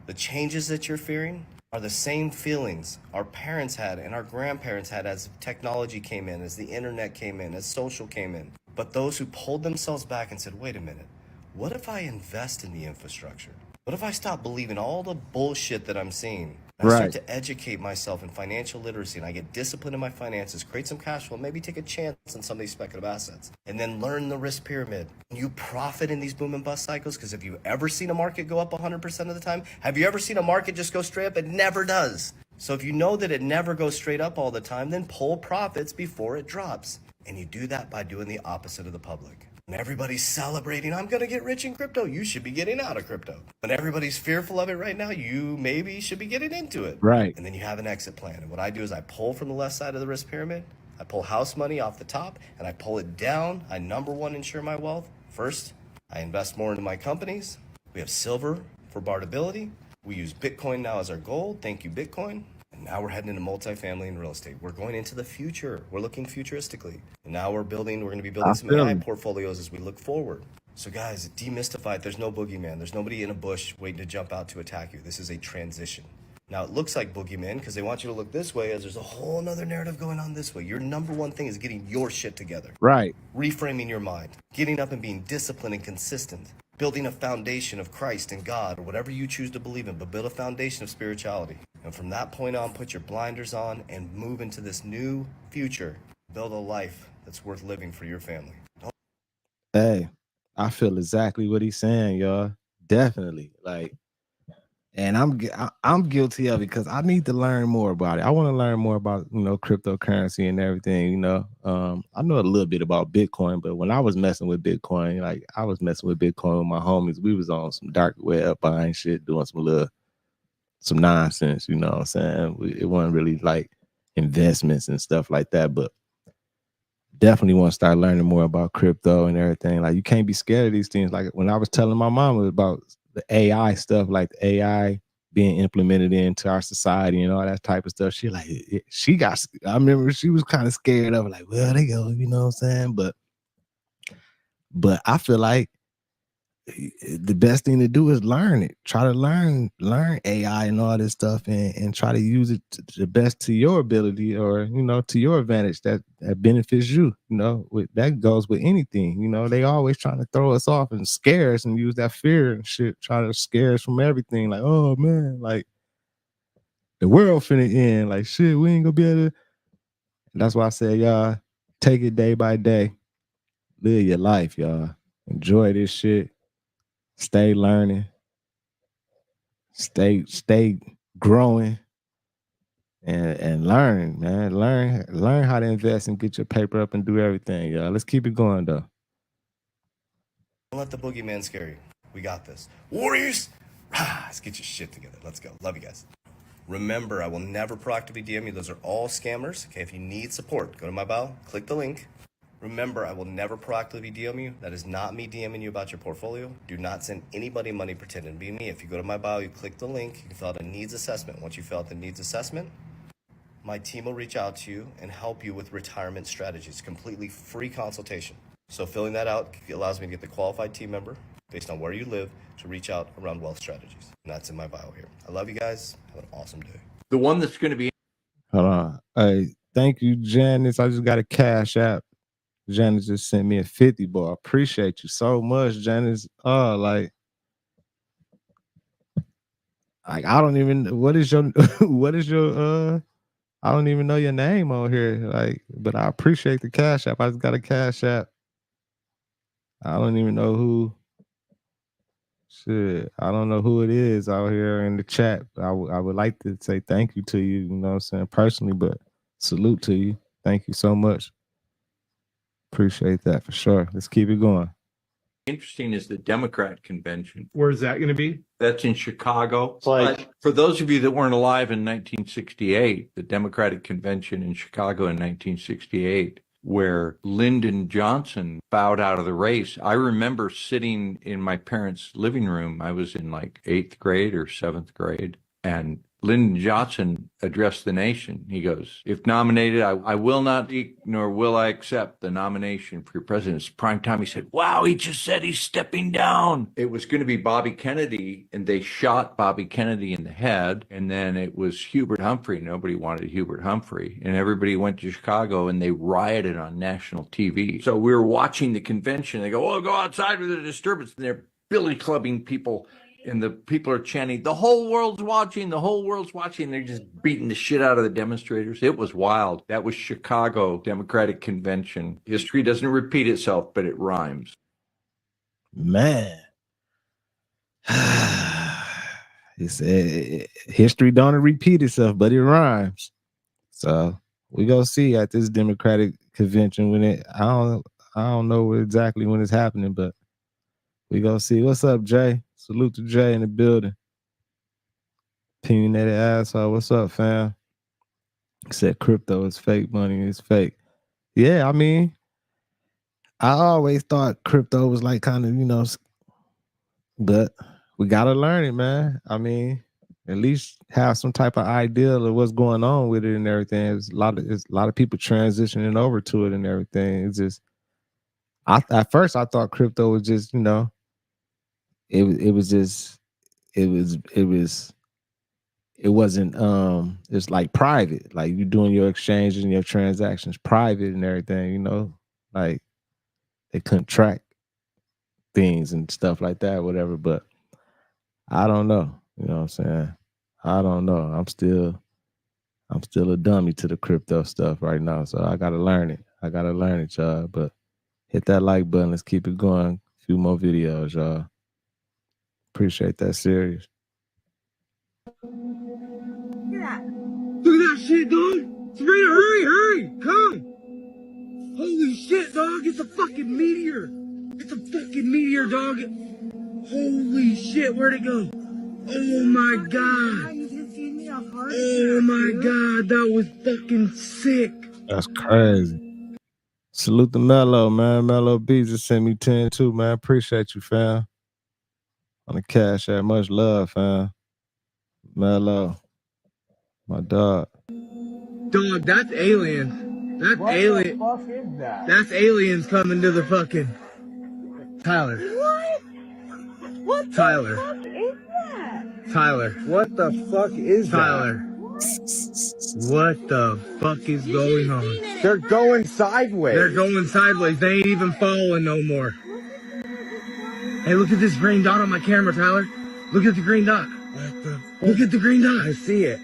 the changes that you're fearing are the same feelings our parents had and our grandparents had as technology came in, as the internet came in, as social came in. But those who pulled themselves back and said, wait a minute, what if I invest in the infrastructure? What if I stop believing all the bullshit that I'm seeing? I start to educate myself in financial literacy and I get disciplined in my finances, create some cash flow, maybe take a chance on some of these speculative assets, and then learn the risk pyramid. You profit in these boom and bust cycles because have you ever seen a market go up 100% of the time? Have you ever seen a market just go straight up? It never does. So if you know that it never goes straight up all the time, then pull profits before it drops. And you do that by doing the opposite of the public. When everybody's celebrating, I'm going to get rich in crypto, you should be getting out of crypto. When everybody's fearful of it right now, you maybe should be getting into it. Right. And then you have an exit plan. And what I do is I pull from the left side of the risk pyramid, I pull house money off the top, and I pull it down. I number one, insure my wealth. First, I invest more into my companies. We have silver for bartability. We use Bitcoin now as our gold. Thank you, Bitcoin. And now we're heading into multifamily and real estate. We're going into the future. We're looking futuristically. And now we're going to be building some AI portfolios as we look forward. So guys, demystify it. There's no boogeyman. There's nobody in a bush waiting to jump out to attack you. This is a transition. Now it looks like boogeyman because they want you to look this way as there's a whole nother narrative going on this way. Your number one thing is getting your shit together. Right. Reframing your mind. Getting up and being disciplined and consistent. Building a foundation of Christ and God or whatever you choose to believe in, but build a foundation of spirituality. And from that point on, put your blinders on and move into this new future. Build a life that's worth living for your family. Hey, I feel exactly what he's saying, y'all. Definitely. Like, and I'm guilty of it because I need to learn more about it. I want to learn more about, cryptocurrency and everything, I know a little bit about Bitcoin, but when I was messing with Bitcoin, like I was messing with Bitcoin with my homies, we was on some dark web buying shit, doing some nonsense, you know what I'm saying? It wasn't really like investments and stuff like that, but definitely want to start learning more about crypto and everything. Like you can't be scared of these things. Like when I was telling my mom about the AI stuff, like the AI being implemented into our society and all that type of stuff, I remember she was kind of scared of it, like, well, they go, you know what I'm saying? But I feel like the best thing to do is learn it. Try to learn AI and all this stuff and try to use it to the best to your ability or, to your advantage that benefits you. That goes with anything. They always trying to throw us off and scare us and use that fear and shit, try to scare us from everything. Like, oh man, like the world finna end. Like shit, we ain't gonna be able to. And that's why I say, y'all, take it day by day. Live your life, y'all. Enjoy this shit. Stay learning. Stay growing and learn, man. Learn how to invest and get your paper up and do everything, y'all. Let's keep it going though. Don't let the boogeyman scare you. We got this. Warriors! Let's get your shit together. Let's go. Love you guys. Remember, I will never proactively DM you. Those are all scammers. Okay, if you need support, go to my bio, click the link. Remember, I will never proactively DM you. That is not me DMing you about your portfolio. Do not send anybody money pretending to be me. If you go to my bio, you click the link, you can fill out a needs assessment. Once you fill out the needs assessment, my team will reach out to you and help you with retirement strategies. Completely free consultation. So filling that out allows me to get the qualified team member based on where you live to reach out around wealth strategies. And that's in my bio here. I love you guys. Have an awesome day. The one that's going to be. Hold on. Hey, thank you, Janice. I just got a cash app. Janice just sent me a 50, boy. I appreciate you so much, Janice. Like I don't even what is your I don't even know your name on here. Like, but I appreciate the cash app. I just got a cash app. I don't even know who. Shit, I don't know who it is out here in the chat. I would like to say thank you to you, you know what I'm saying, personally, but salute to you. Thank you so much. Appreciate that for sure. Let's keep it going. Interesting is the Democrat convention. Where's that going to be? That's in Chicago. Like, for those of you that weren't alive in 1968, the Democratic convention in Chicago in 1968, where Lyndon Johnson bowed out of the race. I remember sitting in my parents' living room. I was in like 8th grade or 7th grade. And Lyndon Johnson addressed the nation. He goes, if nominated, I will not seek nor will I accept the nomination for president. It's prime time. He said, wow, he just said he's stepping down. It was going to be Bobby Kennedy, and they shot Bobby Kennedy in the head. And then it was Hubert Humphrey. Nobody wanted Hubert Humphrey. And everybody went to Chicago, and they rioted on national TV. So we were watching the convention. They go, oh, go outside with a disturbance. And they're billy clubbing people. And the people are chanting, the whole world's watching, the whole world's watching. They're just beating the shit out of the demonstrators. It was wild. That was Chicago Democratic Convention. History doesn't repeat itself, but it rhymes. Man. It's history don't repeat itself, but it rhymes. So we go see at this Democratic convention when I don't know exactly when it's happening, but we go see. What's up, Jay? Salute to Jay in the building. Opinionated asshole. What's up, fam? Said crypto is fake money. It's fake. Yeah, I mean, I always thought crypto was like kind of, you know, but we got to learn it, man. I mean, at least have some type of idea of what's going on with it and everything. There's a lot of people transitioning over to it and everything. It's just, at first I thought crypto was just, you know, it wasn't it's like private, like you doing your exchanges and your transactions private and everything, you know, like they couldn't track things and stuff like that, whatever. But I don't know, you know what I'm saying? I don't know. I'm still a dummy to the crypto stuff right now, so I gotta learn it. Y'all. But hit that like button. Let's keep it going. A few more videos, y'all. Appreciate that series. Look at that shit, dog. Sabrina, hurry, come. Holy shit, dog. It's a fucking meteor. It's a fucking meteor, dog. Holy shit, where'd it go? Oh my god. Oh my god, that was fucking sick. That's crazy. Salute to Mello, man. Mello B just sent me 10 too, man. Appreciate you, fam. On the cash app. Much love, fam. Mello. My dog. Dog, that's aliens. That's alien. What the fuck is that? That's aliens coming to the fucking Tyler. What? What the Tyler. fuck is that? Tyler. What the fuck is Tyler. What the fuck is going on? They're going sideways. They're going sideways. They ain't even following no more. Hey, look at this green dot on my camera, Tyler. Look at the green dot. Look at the green dot. I see it.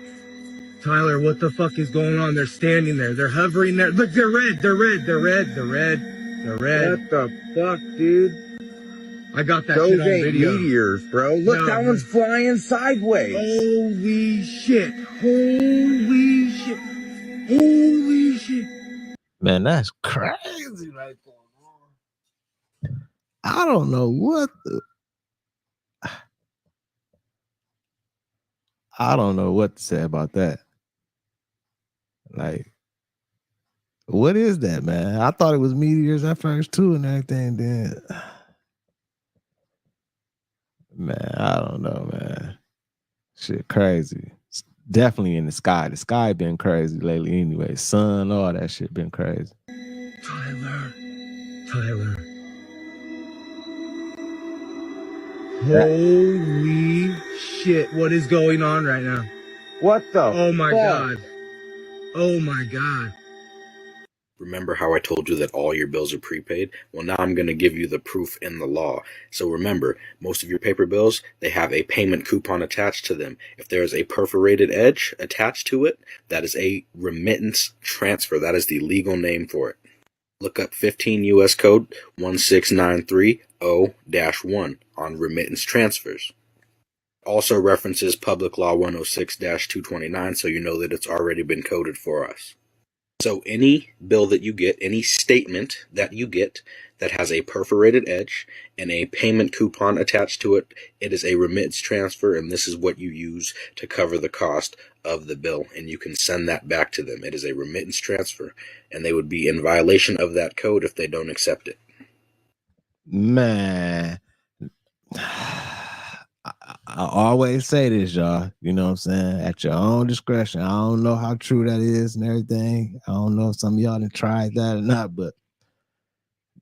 Tyler, what the fuck is going on? They're standing there. They're hovering there. Look, they're red. They're red. They're red. They're red. They're red. What the fuck, dude? I got that Those shit on ain't video. meteors, bro. Look, No, that one's flying sideways. Holy shit. Holy shit. Holy shit. Man, that's crazy right there. I don't know what I don't know what to say about that. Like, What is that, man? I thought it was meteors at first too and everything. Then, man, I don't know, man. Shit, crazy. It's definitely in the sky. The sky been crazy lately, anyway. Sun, all that shit been crazy. Tyler. Holy shit, what is going on right now? What the Oh my fuck? god. Oh my god. Remember how I told you that all your bills are prepaid? Well, now I'm going to give you the proof in the law. So remember, most of your paper bills, they have a payment coupon attached to them. If there is a perforated edge attached to it, that is a remittance transfer. That is the legal name for it. Look up 15 U.S. Code 16930-1 on remittance transfers. Also references Public Law 106-229, so you know that it's already been coded for us. So any bill that you get, any statement that you get that has a perforated edge and a payment coupon attached to it, it is a remittance transfer, and this is what you use to cover the cost of the bill, and you can send that back to them. It is a remittance transfer, and they would be in violation of that code if they don't accept it. Man, I always say this, y'all. You know what I'm saying? At your own discretion. I don't know how true that is and everything. I don't know if some of y'all done tried that or not, but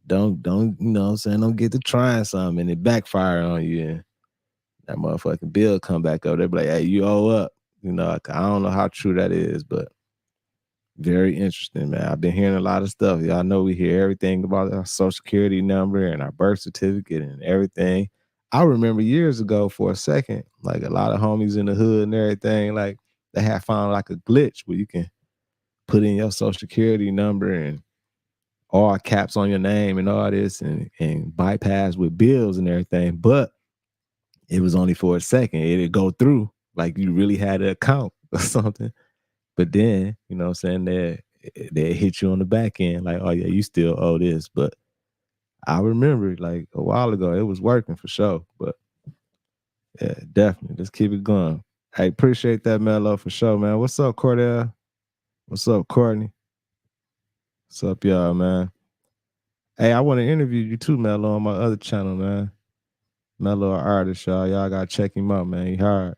don't you know what I'm saying? Don't get to trying something and it backfire on you and that motherfucking bill come back up. They be like, hey, you owe up. You know, I don't know how true that is, but very interesting, man. I've been hearing a lot of stuff. Y'all know we hear everything about our social security number and our birth certificate and everything. I remember years ago for a second, like a lot of homies in the hood and everything, like they had found like a glitch where you can put in your social security number and all caps on your name and all this and bypass with bills and everything. But it was only for a second. It'd go through like you really had an account or something. But then, you know what I'm saying, they hit you on the back end, like, oh yeah, you still owe this. But I remember like a while ago, it was working for sure. But yeah, definitely. Let's keep it going. I appreciate that, Mello, for sure, man. What's up, Cordell? What's up, Courtney? What's up, y'all, man? Hey, I want to interview you too, Mello, on my other channel, man. Mello, an artist, y'all. Y'all gotta check him out, man. He hard.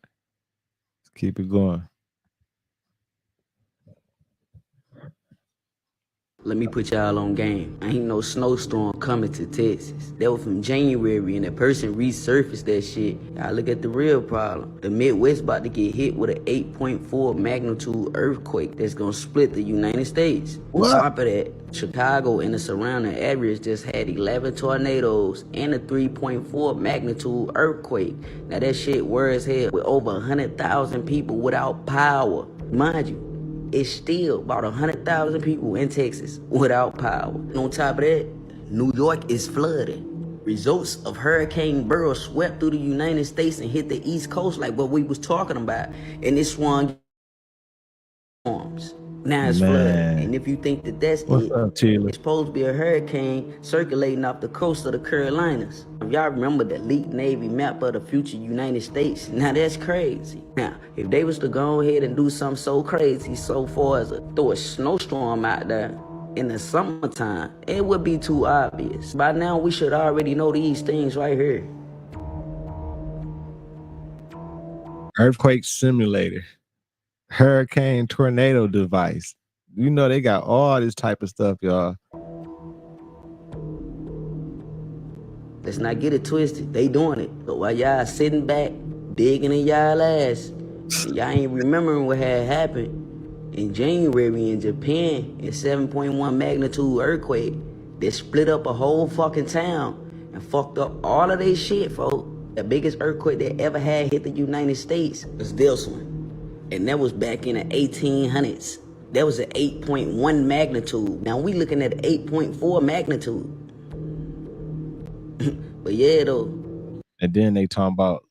Let's keep it going. Let me put y'all on game. Ain't no snowstorm coming to Texas. That was from January and that person resurfaced that shit. Y'all look at the real problem. The Midwest about to get hit with an 8.4 magnitude earthquake that's gonna split the United States. On top of that, Chicago and the surrounding areas just had 11 tornadoes and a 3.4 magnitude earthquake. Now that shit worse as hell with over 100,000 people without power. Mind you, it's still about 100,000 people in Texas without power. And on top of that, New York is flooded. Results of Hurricane Burrow swept through the United States and hit the East Coast like what we was talking about. And it swung storms. Now it's flooded. And if you think that that's What's up, Chile? it's supposed to be a hurricane circulating off the coast of the Carolinas. If y'all remember the leaked Navy map of the future United States, now that's crazy. Now, if they was to go ahead and do something so crazy so far as throw a snowstorm out there in the summertime, it would be too obvious. By now, we should already know these things right here. Earthquake simulator. Hurricane tornado device. You know they got all this type of stuff, y'all. Let's not get it twisted. They doing it. But while y'all sitting back, digging in y'all ass, and y'all ain't remembering what had happened in January in Japan, a 7.1 magnitude earthquake that split up a whole fucking town and fucked up all of their shit, folks. The biggest earthquake that ever had hit the United States was this one. And that was back in the 1800s. That was an 8.1 magnitude. Now we looking at 8.4 magnitude. But yeah, though. And then they talking about,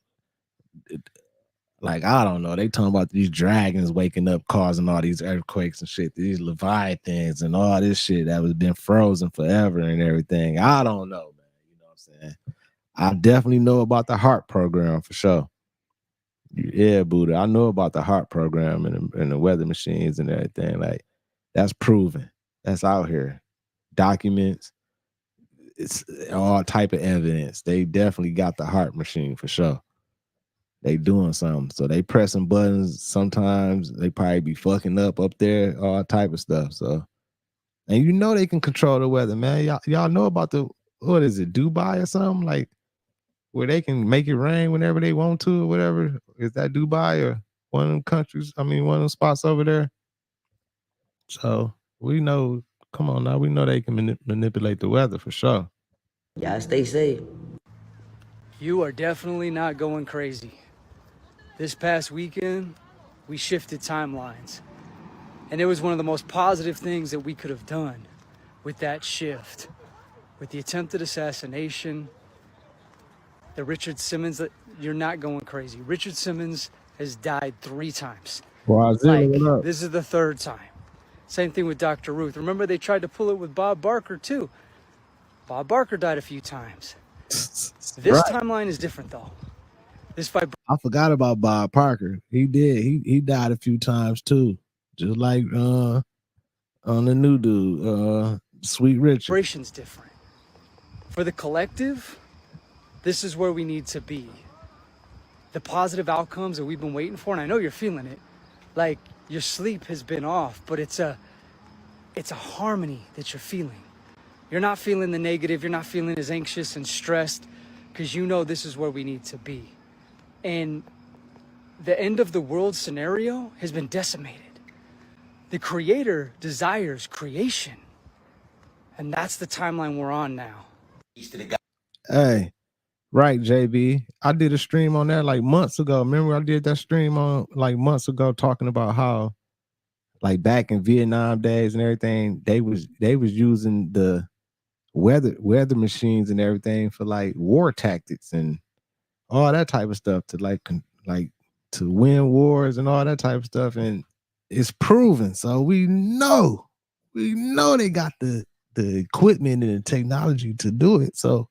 like, I don't know, they talking about these dragons waking up causing all these earthquakes and shit, these leviathans and all this shit that was been frozen forever and everything. I don't know, man. You know what I'm saying? I definitely know about the HART program for sure. Yeah, Buddha. I know about the HART program and the weather machines and everything. Like, that's proven. that's out here. Documents, it's all type of evidence. They definitely got the heart machine for sure. They doing something. So they pressing buttons. Sometimes they probably be fucking up there, all type of stuff. So, and you know they can control the weather, man. Y'all know about what is it, Dubai or something? Like where they can make it rain whenever they want to or whatever. Is that Dubai or one of them countries? I mean, one of them spots over there. So we know, come on now, we know they can manipulate the weather for sure. Y'all stay safe. You are definitely not going crazy. This past weekend, we shifted timelines. And it was one of the most positive things that we could have done with that shift. With the attempted assassination, the Richard Simmons, you're not going crazy. Richard Simmons has died 3 times. Like, this is the 3rd time. Same thing with Dr. Ruth. Remember, they tried to pull it with Bob Barker, too. Bob Barker died a few times. This timeline is different, though. I forgot about Bob Parker. He did. He died a few times, too. Just like on the new dude, Sweet Richard. Vibration's different. For the collective, this is where we need to be. The positive outcomes that we've been waiting for, and I know you're feeling it. Like, your sleep has been off, but it's a harmony that you're feeling. You're not feeling the negative, you're not feeling as anxious and stressed, because you know this is where we need to be. And the end of the world scenario has been decimated. The creator desires creation. And that's the timeline we're on now. Hey, right, JB. I did a stream on that like months ago. Remember I did that stream on like months ago talking about how like back in Vietnam days and everything, they was using the weather machines and everything for like war tactics and all that type of stuff to like to win wars and all that type of stuff. And it's proven. So we know they got the equipment and the technology to do it. So,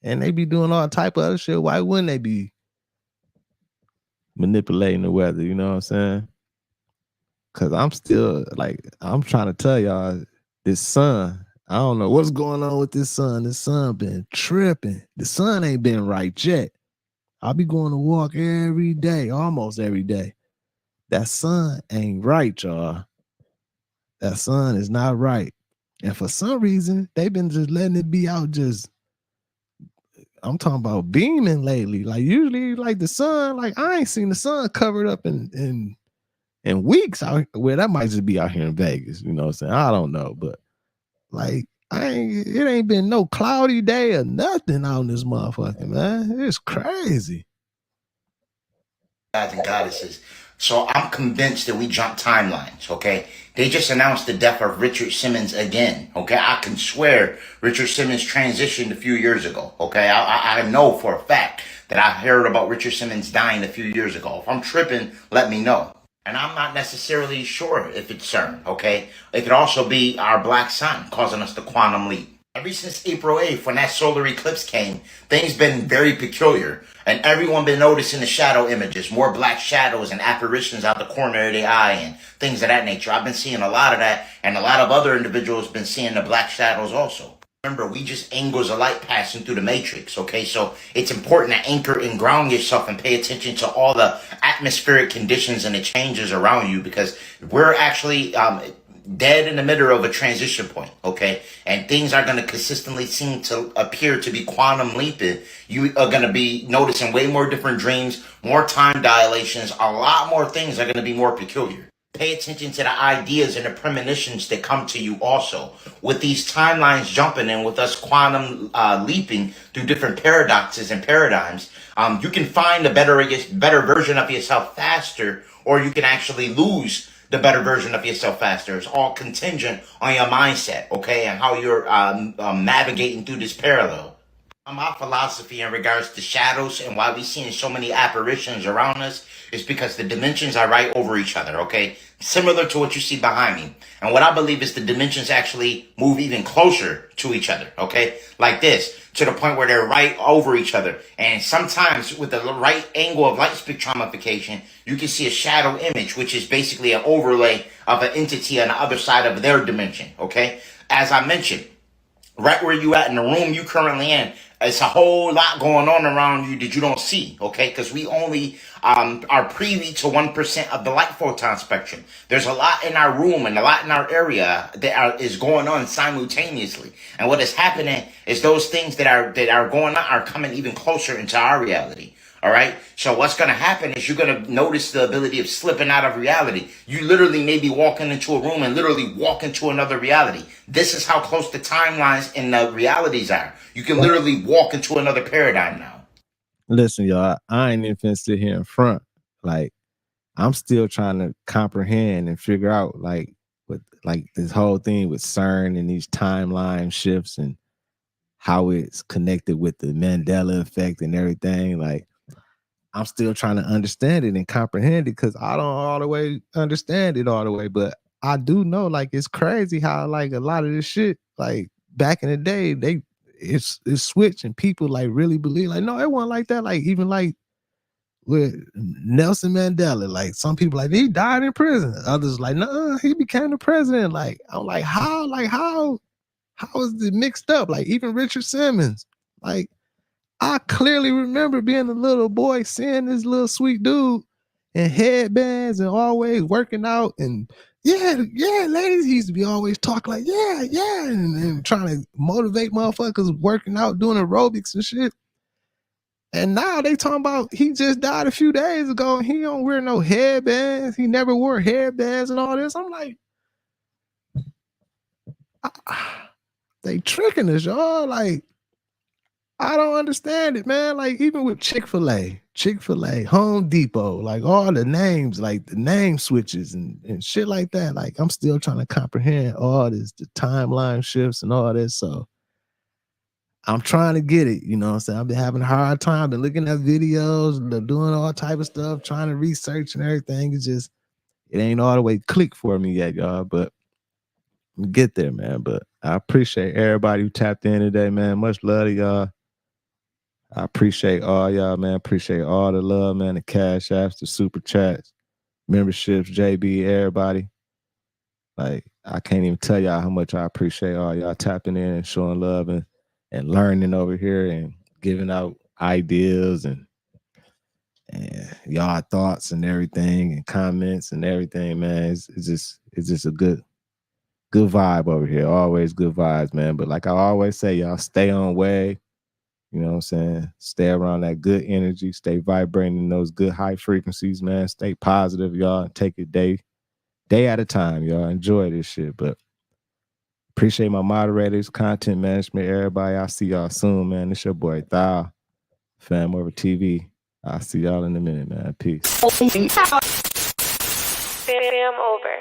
and they be doing all type of other shit. Why wouldn't they be manipulating the weather? You know what I'm saying? Cause I'm still like, I'm trying to tell y'all, this sun, I don't know what's going on with this sun. This sun been tripping. The sun ain't been right yet. I'll be going to walk every day, almost every day. That sun ain't right, y'all. That sun is not right. And for some reason, they've been just letting it be out just, I'm talking about beaming lately. Like usually like the sun, like I ain't seen the sun covered up in weeks out. Well, that might just be out here in Vegas, you know what I'm saying? I don't know, but like it ain't been no cloudy day or nothing out in this motherfucker, man. It's crazy. Gods and goddesses. So I'm convinced that we jumped timelines, okay? They just announced the death of Richard Simmons again, okay? I can swear Richard Simmons transitioned a few years ago, okay? I know for a fact that I heard about Richard Simmons dying a few years ago. If I'm tripping, let me know. And I'm not necessarily sure if it's CERN, okay? It could also be our black sun causing us the quantum leap. Ever since April 8th, when that solar eclipse came, things been very peculiar. And everyone been noticing the shadow images, more black shadows and apparitions out the corner of the eye and things of that nature. I've been seeing a lot of that, and a lot of other individuals been seeing the black shadows also. Remember, we just angles of light passing through the matrix, okay? So it's important to anchor and ground yourself and pay attention to all the atmospheric conditions and the changes around you, because we're actually dead in the middle of a transition point, okay? And things are going to consistently seem to appear to be quantum leaping. You are going to be noticing way more different dreams, more time dilations, a lot more things are going to be more peculiar. Pay attention to the ideas and the premonitions that come to you also. With these timelines jumping and with us quantum leaping through different paradoxes and paradigms, you can find a better version of yourself faster, or you can actually lose the better version of yourself faster. It's all contingent on your mindset, okay, and how you're navigating through this parallel. My philosophy in regards to shadows and why we seeing so many apparitions around us is because the dimensions are right over each other, okay? Similar to what you see behind me. And what I believe is the dimensions actually move even closer to each other, okay? Like this, to the point where they're right over each other. And sometimes with the right angle of light spectromification, you can see a shadow image, which is basically an overlay of an entity on the other side of their dimension, okay? As I mentioned, right where you at in the room you currently in, it's a whole lot going on around you that you don't see, okay? Because we only are privy to 1% of the light photon spectrum. There's a lot in our room and a lot in our area that is going on simultaneously. And what is happening is those things that are going on are coming even closer into our reality. All right. So what's going to happen is you're going to notice the ability of slipping out of reality. You literally may be walking into a room and literally walk into another reality. This is how close the timelines and the realities are. You can literally walk into another paradigm now. Listen, y'all, I ain't even finna sit here in front. Like, I'm still trying to comprehend and figure out, like, with like this whole thing with CERN and these timeline shifts and how it's connected with the Mandela effect and everything. Like, I'm still trying to understand it and comprehend it because I don't all the way understand it all the way. But I do know, like, it's crazy how, like, a lot of this shit, like, back in the day, it's switched and people, like, really believe, like, no, it wasn't like that. Like, even, like, with Nelson Mandela, like, some people, like, he died in prison. Others, like, no, he became the president. Like, I'm like, how is it mixed up? Like, even Richard Simmons, like, I clearly remember being a little boy seeing this little sweet dude in headbands and always working out and yeah, ladies. He used to be always talking like, yeah, and trying to motivate motherfuckers working out, doing aerobics and shit. And now they talking about he just died a few days ago and he don't wear no headbands. He never wore headbands and all this. I'm like, they tricking us, y'all. Like, I don't understand it, man. Like, even with Chick-fil-A, Home Depot, like all the names, like the name switches and shit like that. Like, I'm still trying to comprehend all this, the timeline shifts and all this. So I'm trying to get it, you know what I'm saying? I've been having a hard time, been looking at videos, doing all type of stuff, trying to research and everything. It's just, it ain't all the way click for me yet, y'all, but get there, man. But I appreciate everybody who tapped in today, man. Much love to y'all. I appreciate all y'all, man. Appreciate all the love, man. The cash apps, the super chats, memberships, JB, everybody. Like, I can't even tell y'all how much I appreciate all y'all tapping in and showing love and learning over here and giving out ideas and y'all thoughts and everything and comments and everything, man. It's just a good vibe over here. Always good vibes, man. But like I always say, y'all stay on way. You know what I'm saying? Stay around that good energy. Stay vibrating those good high frequencies, man. Stay positive, y'all. Take it day at a time, y'all. Enjoy this shit. But appreciate my moderators, content management, everybody. I'll see y'all soon, man. It's your boy Thou, FamOverTV. I'll see y'all in a minute, man. Peace. Fam over.